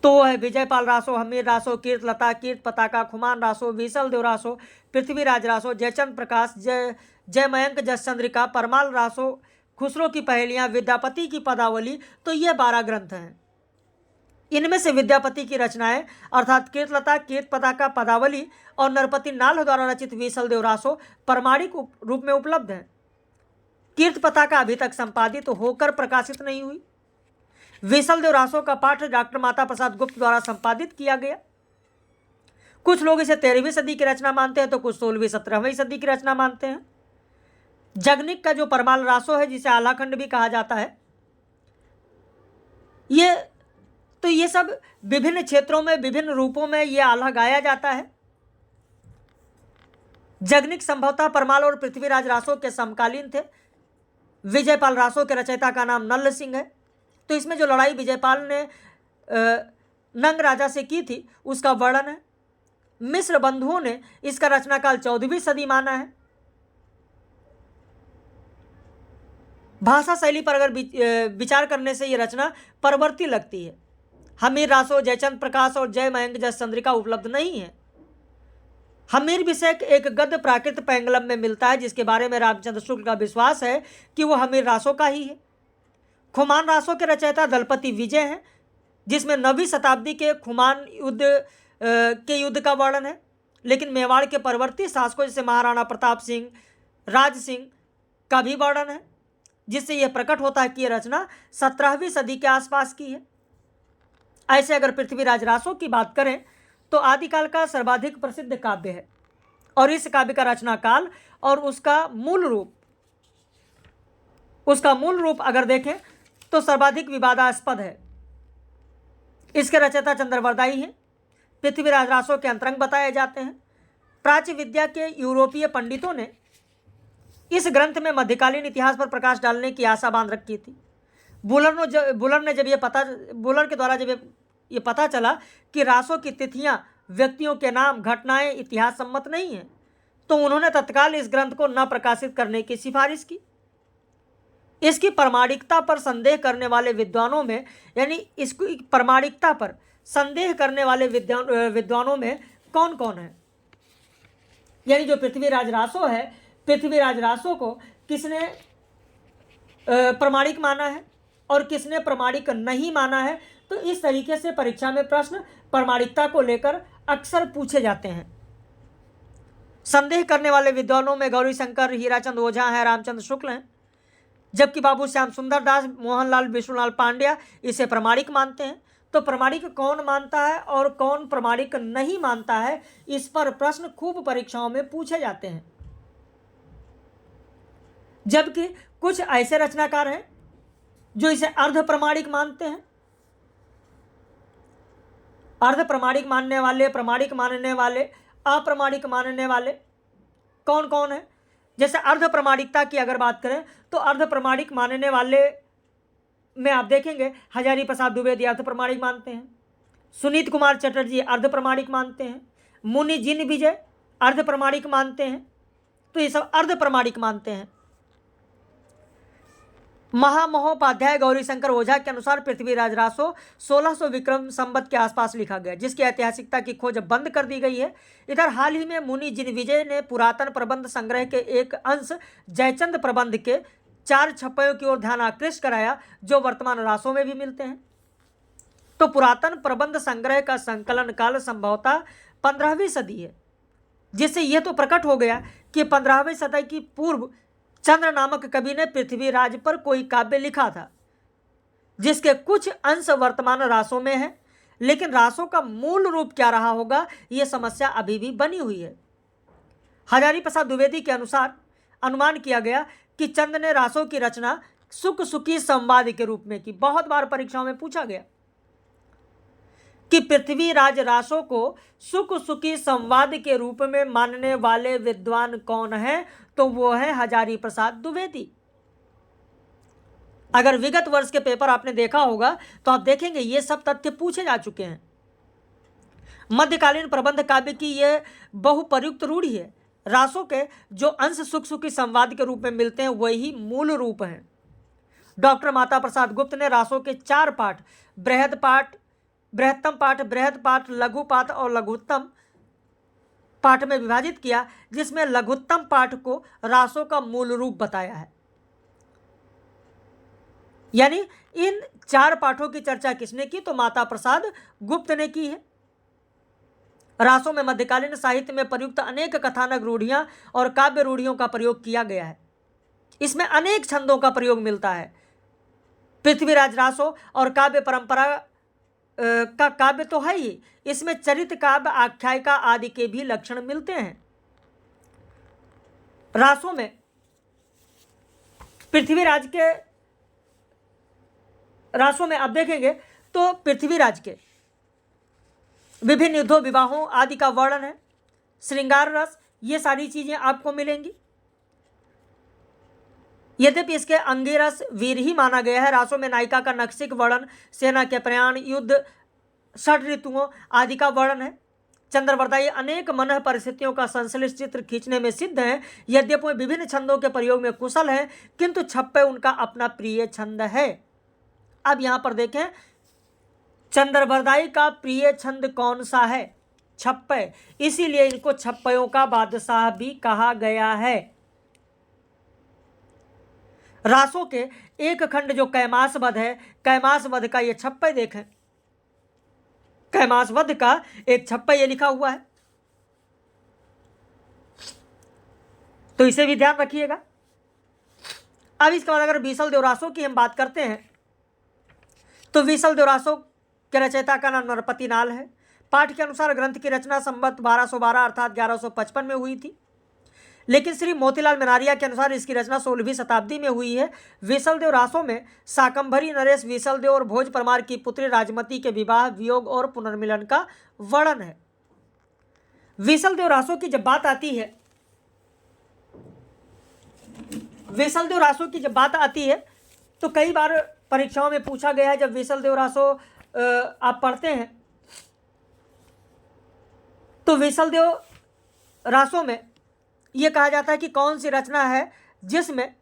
तो वो है विजयपाल रासो, हमीर रासो, कीर्तलता, कीर्त पताका, खुमान रासो, विसल देव रासो, पृथ्वीराज रासो, जयचंद प्रकाश, जय मयंक, जस चंद्रिका, परमाल रासो, खुसरो की पहेलियाँ, विद्यापति की पदावली। तो ये 12 ग्रंथ हैं। इनमें से विद्यापति की रचनाएं अर्थात कीर्तलता, कीर्त पताका, पदावली और नरपति नाल्ह द्वारा रचित विसल देव रासो प्रमाणिक रूप में उपलब्ध हैं। कीर्त पताका अभी तक संपादित होकर प्रकाशित नहीं हुई। विसल देव रासो का पाठ डॉक्टर माता प्रसाद गुप्त द्वारा संपादित किया गया। कुछ लोग इसे 13वीं सदी की रचना मानते हैं तो कुछ 16वीं 17वीं सदी की रचना मानते हैं। जगनिक का जो परमाल रासो है, जिसे आलाखंड भी कहा जाता है, ये सब विभिन्न क्षेत्रों में विभिन्न रूपों में ये आल्हा गाया जाता है। जगनिक संभवतः परमाल और पृथ्वीराज रासो के समकालीन थे। विजयपाल रासो के रचयिता का नाम नल्ल सिंह है। तो इसमें जो लड़ाई विजयपाल ने नंग राजा से की थी उसका वर्णन है। मिस्र बंधुओं ने इसका रचनाकाल 14वीं सदी माना है। भाषा शैली पर अगर विचार करने से ये रचना परवर्ती लगती है। हमीर रासो, जयचंद प्रकाश और जय मयंक जस चंद्रिका उपलब्ध नहीं है। हमीर विषयक एक गद्य प्राकृत पेंगलम में मिलता है, जिसके बारे में रामचंद्र शुक्ल का विश्वास है कि वो हमीर रासो का ही है। खुमान रासो के रचयिता दलपति विजय हैं, जिसमें 9वीं शताब्दी के खुमान युद्ध का वर्णन है। लेकिन मेवाड़ के परवर्ती शासकों जैसे महाराणा प्रताप सिंह, राज सिंह का भी वर्णन है, जिससे यह प्रकट होता है कि यह रचना 17वीं सदी के आसपास की है। ऐसे अगर पृथ्वीराज रासो की बात करें तो आदिकाल का सर्वाधिक प्रसिद्ध काव्य है। और इस काव्य का रचना काल और उसका मूल रूप अगर देखें तो सर्वाधिक विवादास्पद है। इसके रचयिता चंद्रवरदाई हैं। पृथ्वीराज रासो के अंतरंग बताए जाते हैं। प्राच्य विद्या के यूरोपीय पंडितों ने इस ग्रंथ में मध्यकालीन इतिहास पर प्रकाश डालने की आशा बांध रखी थी। बुलर के द्वारा जब ये पता चला कि रासो की तिथियां, व्यक्तियों के नाम, घटनाएं इतिहास सम्मत नहीं है, तो उन्होंने तत्काल इस ग्रंथ को न प्रकाशित करने की सिफारिश की। इसकी प्रामाणिकता पर संदेह करने वाले विद्वानों में, यानी इसकी प्रामाणिकता पर संदेह करने वाले विद्वानों में कौन कौन है? यानी जो पृथ्वीराज रासो है, पृथ्वीराज रासो को किसने प्रमाणिक माना है और किसने प्रमाणिक नहीं माना है? तो इस तरीके से परीक्षा में प्रश्न प्रामाणिकता को लेकर अक्सर पूछे जाते हैं। संदेह करने वाले विद्वानों में गौरीशंकर, हीराचंद ओझा हैं, रामचंद्र शुक्ल हैं, जबकि बाबू श्याम सुंदर दास, मोहनलाल विष्णुलाल पांड्या इसे प्रमाणिक मानते हैं। तो प्रमाणिक कौन मानता है और कौन प्रमाणिक नहीं मानता है, इस पर प्रश्न खूब परीक्षाओं में पूछे जाते हैं। जबकि कुछ ऐसे रचनाकार हैं जो इसे अर्ध प्रमाणिक मानते हैं। अर्ध प्रमाणिक मानने वाले, प्रमाणिक मानने वाले, अप्रमाणिक मानने वाले कौन कौन है? जैसे अर्ध प्रमाणिकता की अगर बात करें तो अर्ध प्रमाणिक मानने वाले में आप देखेंगे हजारी प्रसाद द्विवेदी अर्ध प्रमाणिक मानते हैं, सुनीत कुमार चटर्जी अर्ध प्रमाणिक मानते हैं, मुनि जिन विजय अर्ध प्रमाणिक मानते हैं। तो ये सब अर्ध प्रमाणिक मानते हैं। महामहोपाध्याय गौरीशंकर ओझा के अनुसार पृथ्वीराज रासो 1600 विक्रम संवत के आसपास लिखा गया, जिसकी ऐतिहासिकता की खोज बंद कर दी गई है। इधर हाल ही में मुनि जिन विजय ने पुरातन प्रबंध संग्रह के एक अंश जयचंद प्रबंध के 4 छप्पयों की ओर ध्यान आकृष्ट कराया, जो वर्तमान रासों में भी मिलते हैं। तो पुरातन प्रबंध संग्रह का संकलन काल संभवतः 15वीं सदी है, जिससे यह तो प्रकट हो गया कि 15वीं सदी की पूर्व चंद्र नामक कवि ने पृथ्वीराज पर कोई काव्य लिखा था, जिसके कुछ अंश वर्तमान रासों में है। लेकिन रासों का मूल रूप क्या रहा होगा, यह समस्या अभी भी बनी हुई है। हजारी प्रसाद द्विवेदी के अनुसार अनुमान किया गया कि चंद ने रासों की रचना सुख सुखी संवाद के रूप में की। बहुत बार परीक्षाओं में पूछा गया कि पृथ्वीराज रासों को सुख सुखी संवाद के रूप में मानने वाले विद्वान कौन है? तो वो है हजारी प्रसाद द्विवेदी। अगर विगत वर्ष के पेपर आपने देखा होगा तो आप देखेंगे ये सब तथ्य पूछे जा चुके हैं। मध्यकालीन प्रबंध काव्य की यह बहुप्रयुक्त रूढ़ी है। रासों के जो अंश सुख सुखी संवाद के रूप में मिलते हैं वही मूल रूप हैं। डॉक्टर माता प्रसाद गुप्त ने रासों के 4 पाठ, बृहत्तम पाठ, बृहद पाठ, लघु पाठ और लघुत्तम पाठ में विभाजित किया, जिसमें लघुत्तम पाठ को रासों का मूल रूप बताया है। यानी इन 4 पाठों की चर्चा किसने की? तो माता प्रसाद गुप्त ने की है। रासों में मध्यकालीन साहित्य में प्रयुक्त अनेक कथानक रूढ़ियां और काव्य रूढ़ियों का प्रयोग किया गया है। इसमें अनेक छंदों का प्रयोग मिलता है। पृथ्वीराज रासो और काव्य परंपरा का काव्य तो है ही, इसमें चरित्र काव्य, आख्यायिका आदि के भी लक्षण मिलते हैं। रासों में पृथ्वीराज के रासों में आप देखेंगे तो पृथ्वीराज के विभिन्न युद्धों, विवाहों आदि का वर्णन है, श्रृंगार रस, ये सारी चीजें आपको मिलेंगी। यद्यपि इसके अंगिरस वीर ही माना गया है। रासों में नायिका का नक्सिक वर्णन, सेना के प्रयाण, युद्ध, 6 ऋतुओं आदि का वर्णन है। चंद्रवरदाई अनेक मनः परिस्थितियों का संश्लिष्ट चित्र खींचने में सिद्ध हैं। यद्यपि वे विभिन्न छंदों के प्रयोग में कुशल हैं, किंतु छप्पे उनका अपना प्रिय छंद है। अब यहां पर देखें, चंद्रवरदाई का प्रिय छंद कौन सा है? छप्पे। इसीलिए इनको छप्पयों का बादशाह भी कहा गया है। रासों के एक खंड जो कैमास वध है, कैमास वध का ये छप्पे देखें, कैमास वध का एक छप्पा ये लिखा हुआ है, तो इसे भी ध्यान रखिएगा। अब इसके बाद अगर बीसल देव रासो की हम बात करते हैं तो बीसल देव रासो के रचयिता का नाम नरपति नाल है। पाठ के अनुसार ग्रंथ की रचना संवत 1212 अर्थात 1155 में हुई थी, लेकिन श्री मोतीलाल मेनारिया के अनुसार इसकी रचना 16वीं शताब्दी में हुई है। विसलदेव रासों में शाकंभरी नरेश विसलदेव और भोज परमार की पुत्री राजमती के विवाह, वियोग और पुनर्मिलन का वर्णन है। विसलदेव रासों की जब बात आती है, विसलदेव रासों की जब बात आती है तो कई बार परीक्षाओं में पूछा गया है, जब विसलदेव रासों आप पढ़ते हैं तो विसलदेव रासों में यह कहा जाता है कि कौन सी रचना है जिसमें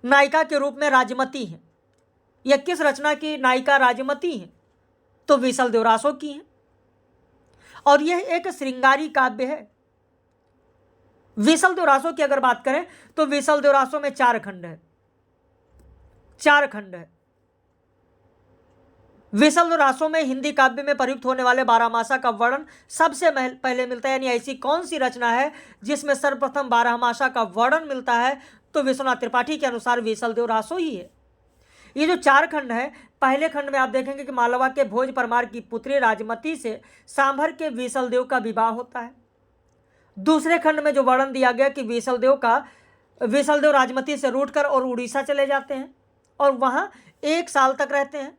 नायिका के रूप में राजमती है, या किस रचना की नायिका राजमती है, तो विसलदेव रासों की है। और यह एक श्रृंगारी काव्य है। विसलदेव रासों की अगर बात करें तो विसलदेव रासों में 4 खंड है, 4 खंड है। विसलदेव रासों में हिंदी काव्य में प्रयुक्त होने वाले 12 मासा का वर्णन सबसे पहले मिलता है, यानी ऐसी कौन सी रचना है जिसमें सर्वप्रथम 12 मासा का वर्णन मिलता है, तो विश्वनाथ त्रिपाठी के अनुसार विसलदेव रासों ही है। ये जो 4 खंड है, पहले खंड में आप देखेंगे कि मालवा के भोज परमार की पुत्री राजमती से सांभर के विसलदेव का विवाह होता है। दूसरे खंड में जो वर्णन दिया गया कि विसलदेव राजमती से रूठकर और उड़ीसा चले जाते हैं और वहां 1 साल तक रहते हैं।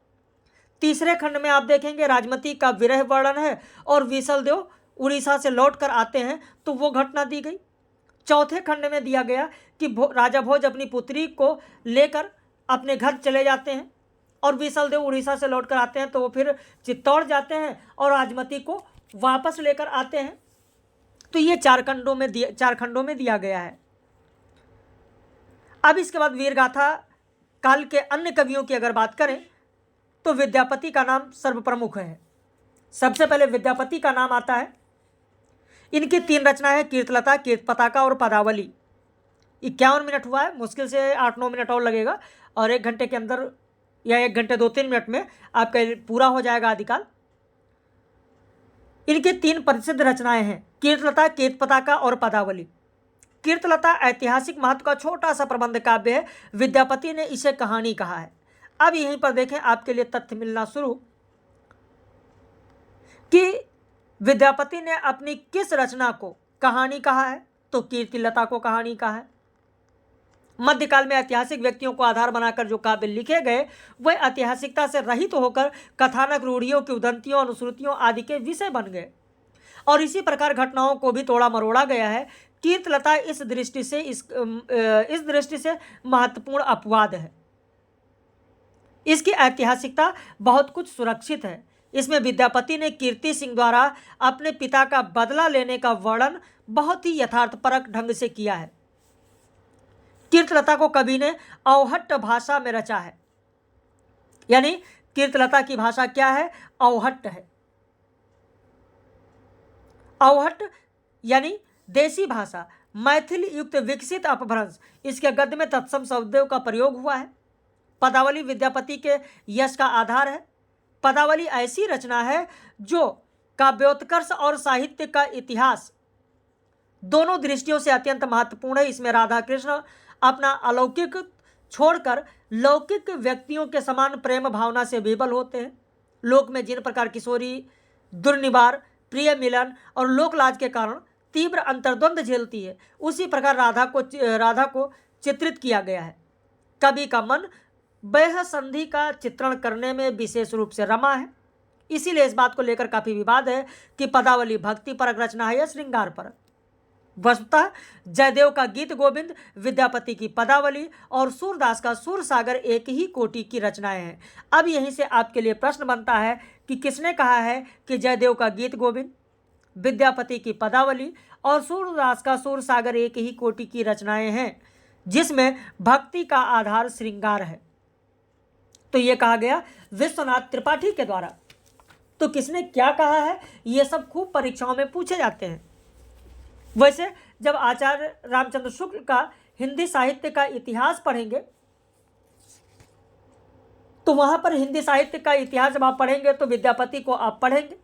तीसरे खंड में आप देखेंगे राजमती का विरह वर्णन है और विसलदेव उड़ीसा से लौटकर आते हैं, तो वो घटना दी गई। चौथे खंड में दिया गया कि राजा भोज अपनी पुत्री को लेकर अपने घर चले जाते हैं और विसलदेव उड़ीसा से लौटकर आते हैं, तो वो फिर चित्तौड़ जाते हैं और राजमती को वापस लेकर आते हैं। तो ये 4 खंडों में दिया गया है। अब इसके बाद वीरगाथा काल के अन्य कवियों की अगर बात करें तो विद्यापति का नाम सर्वप्रमुख है। सबसे पहले विद्यापति का नाम आता है। इनकी 3 रचनाएं हैं, कीर्तलता, कीर्तपताका और पदावली। 51 मिनट हुआ है, मुश्किल से 8-9 मिनट और लगेगा और 1 घंटे के अंदर या 1 घंटे 2-3 मिनट में आपका पूरा हो जाएगा आदिकाल। इनकी 3 प्रसिद्ध रचनाएं हैं, कीर्तलता, कीर्तपताका और पदावली। कीर्तलता ऐतिहासिक महत्व का छोटा सा प्रबंध काव्य है। विद्यापति ने इसे कहानी कहा है। अब यहीं पर देखें, आपके लिए तथ्य मिलना शुरू कि विद्यापति ने अपनी किस रचना को कहानी कहा है, तो कीर्तिलता को कहानी कहा है। मध्यकाल में ऐतिहासिक व्यक्तियों को आधार बनाकर जो काव्य लिखे गए वह ऐतिहासिकता से रहित होकर कथानक, रूढ़ियों, किंवदंतियों, अनुश्रुतियों आदि के विषय बन गए और इसी प्रकार घटनाओं को भी तोड़ा मरोड़ा गया है। कीर्तलता इस दृष्टि से महत्वपूर्ण अपवाद है। इसकी ऐतिहासिकता बहुत कुछ सुरक्षित है। इसमें विद्यापति ने कीर्ति सिंह द्वारा अपने पिता का बदला लेने का वर्णन बहुत ही यथार्थपरक ढंग से किया है। कीर्तलता को कवि ने अवहट्ट भाषा में रचा है, यानी कीर्तलता की भाषा क्या है, अवहट्ट है। अवहट्ट यानी देसी भाषा, मैथिली युक्त विकसित अपभ्रंश। इसके गद्य में तत्सम शब्दों का प्रयोग हुआ है। पदावली विद्यापति के यश का आधार है। पदावली ऐसी रचना है जो काव्योत्कर्ष और साहित्य का इतिहास दोनों दृष्टियों से अत्यंत महत्वपूर्ण है। इसमें राधा कृष्ण अपना अलौकिक छोड़कर लौकिक व्यक्तियों के समान प्रेम भावना से विवल होते हैं। लोक में जिन प्रकार किशोरी दुर्निवार, प्रिय मिलन और लोकलाज के कारण तीव्र अंतर्द्वंद झेलती है, उसी प्रकार राधा को चित्रित किया गया है। कवि का मन वह संधि का चित्रण करने में विशेष रूप से रमा है। इसीलिए इस बात को लेकर काफी विवाद है कि पदावली भक्ति परक रचना है या श्रृंगार परक। वस्तुतः जयदेव का गीत गोविंद, विद्यापति की पदावली और सूरदास का सूरसागर एक ही कोटि की रचनाएं हैं। अब यहीं से आपके लिए प्रश्न बनता है कि किसने कहा है कि जयदेव का गीत गोविंद, विद्यापति की पदावली और सूरदास का सूरसागर एक ही कोटि की रचनाएं हैं जिसमें भक्ति का आधार श्रृंगार है? तो यह कहा गया विश्वनाथ त्रिपाठी के द्वारा। तो किसने क्या कहा है, ये सब खूब परीक्षाओं में पूछे जाते हैं। वैसे जब आचार्य रामचंद्र शुक्ल का हिंदी साहित्य का इतिहास पढ़ेंगे तो वहां पर हिंदी साहित्य का इतिहास जब आप पढ़ेंगे तो विद्यापति को आप पढ़ेंगे,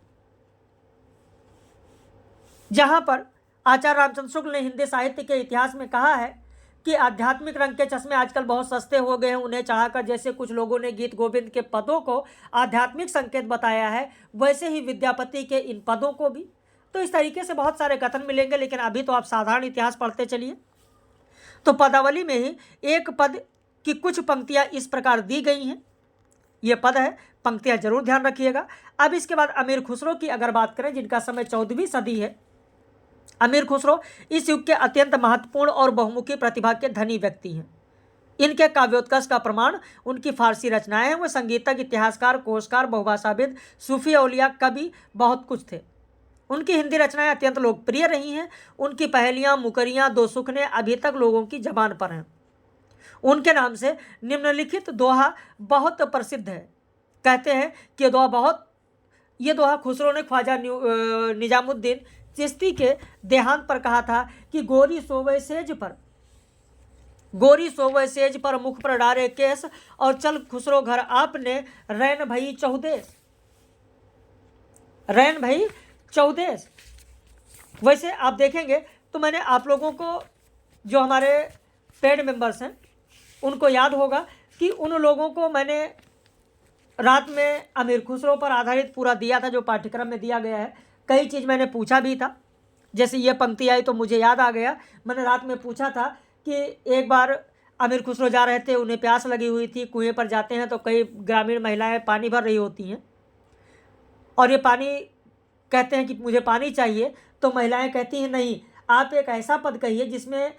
जहां पर आचार्य रामचंद्र शुक्ल ने हिंदी साहित्य के इतिहास में कहा है कि आध्यात्मिक रंग के चश्मे आजकल बहुत सस्ते हो गए हैं, उन्हें चढ़ाकर जैसे कुछ लोगों ने गीत गोविंद के पदों को आध्यात्मिक संकेत बताया है, वैसे ही विद्यापति के इन पदों को भी। तो इस तरीके से बहुत सारे कथन मिलेंगे, लेकिन अभी तो आप साधारण इतिहास पढ़ते चलिए। तो पदावली में ही एक पद की कुछ पंक्तियां इस प्रकार दी गई हैं। ये पद है, पंक्तियां जरूर ध्यान रखिएगा। अब इसके बाद अमीर खुसरो की अगर बात करें, जिनका समय 14वीं सदी है। अमीर खुसरो इस युग के अत्यंत महत्वपूर्ण और बहुमुखी प्रतिभा के धनी व्यक्ति हैं। इनके काव्योत्कर्ष का प्रमाण उनकी फारसी रचनाएं हैं। वो संगीतज्ञ, इतिहासकार, कोशकार, बहुभाषाविद, सूफी, औलिया, कवि, बहुत कुछ थे। उनकी हिंदी रचनाएं अत्यंत लोकप्रिय रही हैं। उनकी पहेलियां, मुकरियां, दो सुखने अभी तक लोगों की जबान पर हैं। उनके नाम से निम्नलिखित दोहा बहुत प्रसिद्ध है। कहते हैं कि ये दोहा खुसरो ने ख्वाजा निजामुद्दीन चिश्ती के देहांत पर कहा था कि गोरी सोवे सेज पर मुख पर डारे केस, और चल खुसरो घर आपने रैन भई चौदेस। वैसे आप देखेंगे तो मैंने आप लोगों को, जो हमारे पेड मेंबर्स हैं, उनको याद होगा कि उन लोगों को मैंने रात में अमीर खुसरो पर आधारित पूरा दिया था, जो पाठ्यक्रम में दिया गया है। कई चीज़ मैंने पूछा भी था, जैसे ये पंक्ति आई तो मुझे याद आ गया। मैंने रात में पूछा था कि एक बार अमीर खुसरो जा रहे थे, उन्हें प्यास लगी हुई थी। कुएं पर जाते हैं तो कई ग्रामीण महिलाएं पानी भर रही होती हैं, और ये पानी कहते हैं कि मुझे पानी चाहिए। तो महिलाएं कहती हैं, नहीं, आप एक ऐसा पद कहिए जिसमें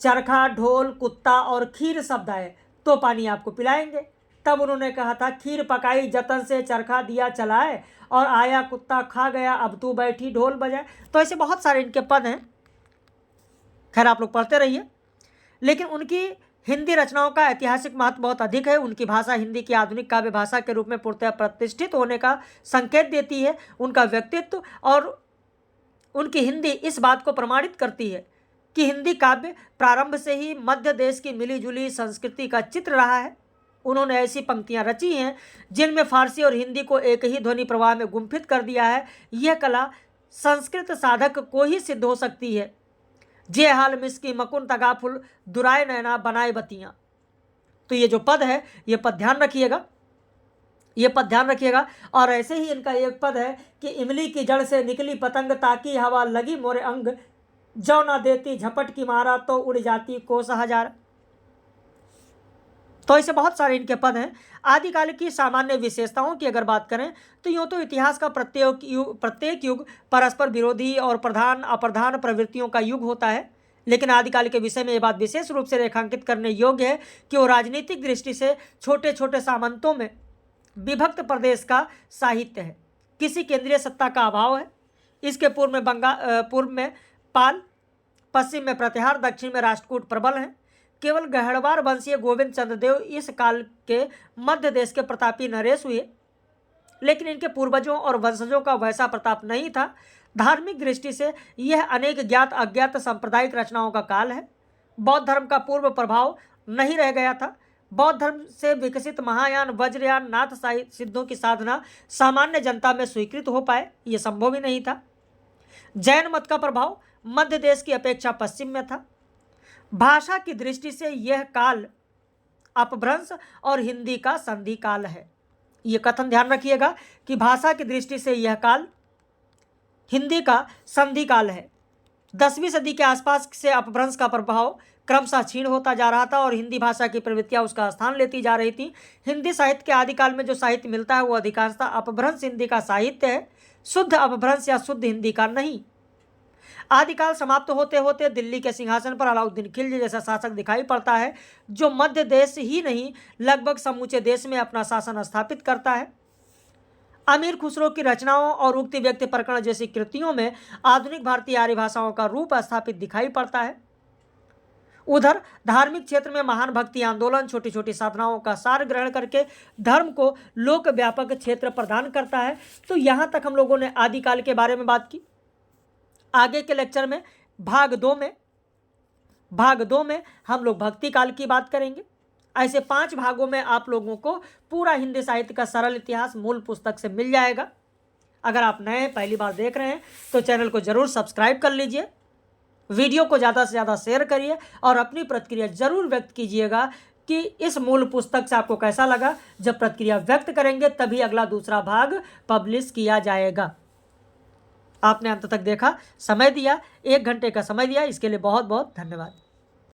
चरखा, ढोल, कुत्ता और खीर शब्द आए, तो पानी आपको पिलाएंगे। तब उन्होंने कहा था, खीर पकाई जतन से, चरखा दिया चलाए, और आया कुत्ता खा गया, अब तू बैठी ढोल बजाए। तो ऐसे बहुत सारे इनके पद हैं। खैर, आप लोग पढ़ते रहिए। लेकिन उनकी हिंदी रचनाओं का ऐतिहासिक महत्व बहुत अधिक है। उनकी भाषा हिंदी की आधुनिक काव्य भाषा के रूप में पूर्णतः प्रतिष्ठित होने का संकेत देती है। उनका व्यक्तित्व और उनकी हिंदी इस बात को प्रमाणित करती है कि हिंदी काव्य प्रारंभ से ही मध्य देश की मिली जुली संस्कृति का चित्र रहा है। उन्होंने ऐसी पंक्तियां रची हैं जिनमें फारसी और हिंदी को एक ही ध्वनि प्रवाह में गुंफित कर दिया है। यह कला संस्कृत साधक को ही सिद्ध हो सकती है। जे हाल मिसकी मकुन तगाफुल दुराय नैना बनाए बतियाँ। तो ये जो पद है, ये पद ध्यान रखिएगा। और ऐसे ही इनका एक पद है कि इमली की जड़ से निकली पतंग, ताकि हवा लगी मोरे अंग, जौ ना देती झपट की मारा, तो उड़ जाती कोस हजार। तो ऐसे बहुत सारे इनके पद हैं। आदिकाल की सामान्य विशेषताओं की अगर बात करें तो यूँ तो इतिहास का प्रत्येक युग परस्पर विरोधी और प्रधान अप्रधान प्रवृत्तियों का युग होता है। लेकिन आदिकाल के विषय में ये बात विशेष रूप से रेखांकित करने योग्य है कि वो राजनीतिक दृष्टि से छोटे छोटे सामंतों में विभक्त प्रदेश का साहित्य है। किसी केंद्रीय सत्ता का अभाव है। इसके पूर्व में पाल, पश्चिम में प्रतिहार, दक्षिण में राष्ट्रकूट प्रबल हैं। केवल गहड़वार वंशीय गोविंद चंद्र देव इस काल के मध्य देश के प्रतापी नरेश हुए, लेकिन इनके पूर्वजों और वंशजों का वैसा प्रताप नहीं था। धार्मिक दृष्टि से यह अनेक ज्ञात अज्ञात सांप्रदायिक रचनाओं का काल है। बौद्ध धर्म का पूर्व प्रभाव नहीं रह गया था। बौद्ध धर्म से विकसित महायान, वज्रयान, नाथ सिद्धों की साधना सामान्य जनता में स्वीकृत हो पाए, ये संभव ही नहीं था। जैन मत का प्रभाव मध्य देश की अपेक्षा पश्चिम में था। भाषा की दृष्टि से यह काल अपभ्रंश और हिंदी का संधि काल है। ये कथन ध्यान रखिएगा कि भाषा की दृष्टि से यह काल हिंदी का संधि काल है। 10वीं सदी के आसपास से अपभ्रंश का प्रभाव क्रमशः क्षीण होता जा रहा था और हिंदी भाषा की प्रवृत्तियां उसका स्थान लेती जा रही थी। हिंदी साहित्य के आदिकाल में जो साहित्य मिलता है वो अधिकांशतः अपभ्रंश हिंदी का साहित्य है, शुद्ध अपभ्रंश या शुद्ध हिंदी का नहीं। आदिकाल समाप्त होते होते दिल्ली के सिंहासन पर अलाउद्दीन खिलजी जैसा शासक दिखाई पड़ता है, जो मध्य देश ही नहीं लगभग समूचे देश में अपना शासन स्थापित करता है। अमीर खुसरो की रचनाओं और उक्ति व्यक्ति प्रकरण जैसी कृतियों में आधुनिक भारतीय आर्य भाषाओं का रूप स्थापित दिखाई पड़ता है। उधर धार्मिक क्षेत्र में महान भक्ति आंदोलन छोटी छोटी साधनाओं का सार ग्रहण करके धर्म को लोक व्यापक क्षेत्र प्रदान करता है। तो यहाँ तक हम लोगों ने आदिकाल के बारे में बात की। आगे के लेक्चर में भाग दो में हम लोग भक्ति काल की बात करेंगे। ऐसे 5 भागों में आप लोगों को पूरा हिंदी साहित्य का सरल इतिहास मूल पुस्तक से मिल जाएगा। अगर आप नए पहली बार देख रहे हैं तो चैनल को जरूर सब्सक्राइब कर लीजिए वीडियो को ज़्यादा से ज़्यादा शेयर करिए और अपनी प्रतिक्रिया ज़रूर व्यक्त कीजिएगा कि इस मूल पुस्तक से आपको कैसा लगा। जब प्रतिक्रिया व्यक्त करेंगे तभी अगला दूसरा भाग पब्लिश किया जाएगा। आपने अंत तक देखा, समय दिया, 1 घंटे का समय दिया, इसके लिए बहुत बहुत धन्यवाद।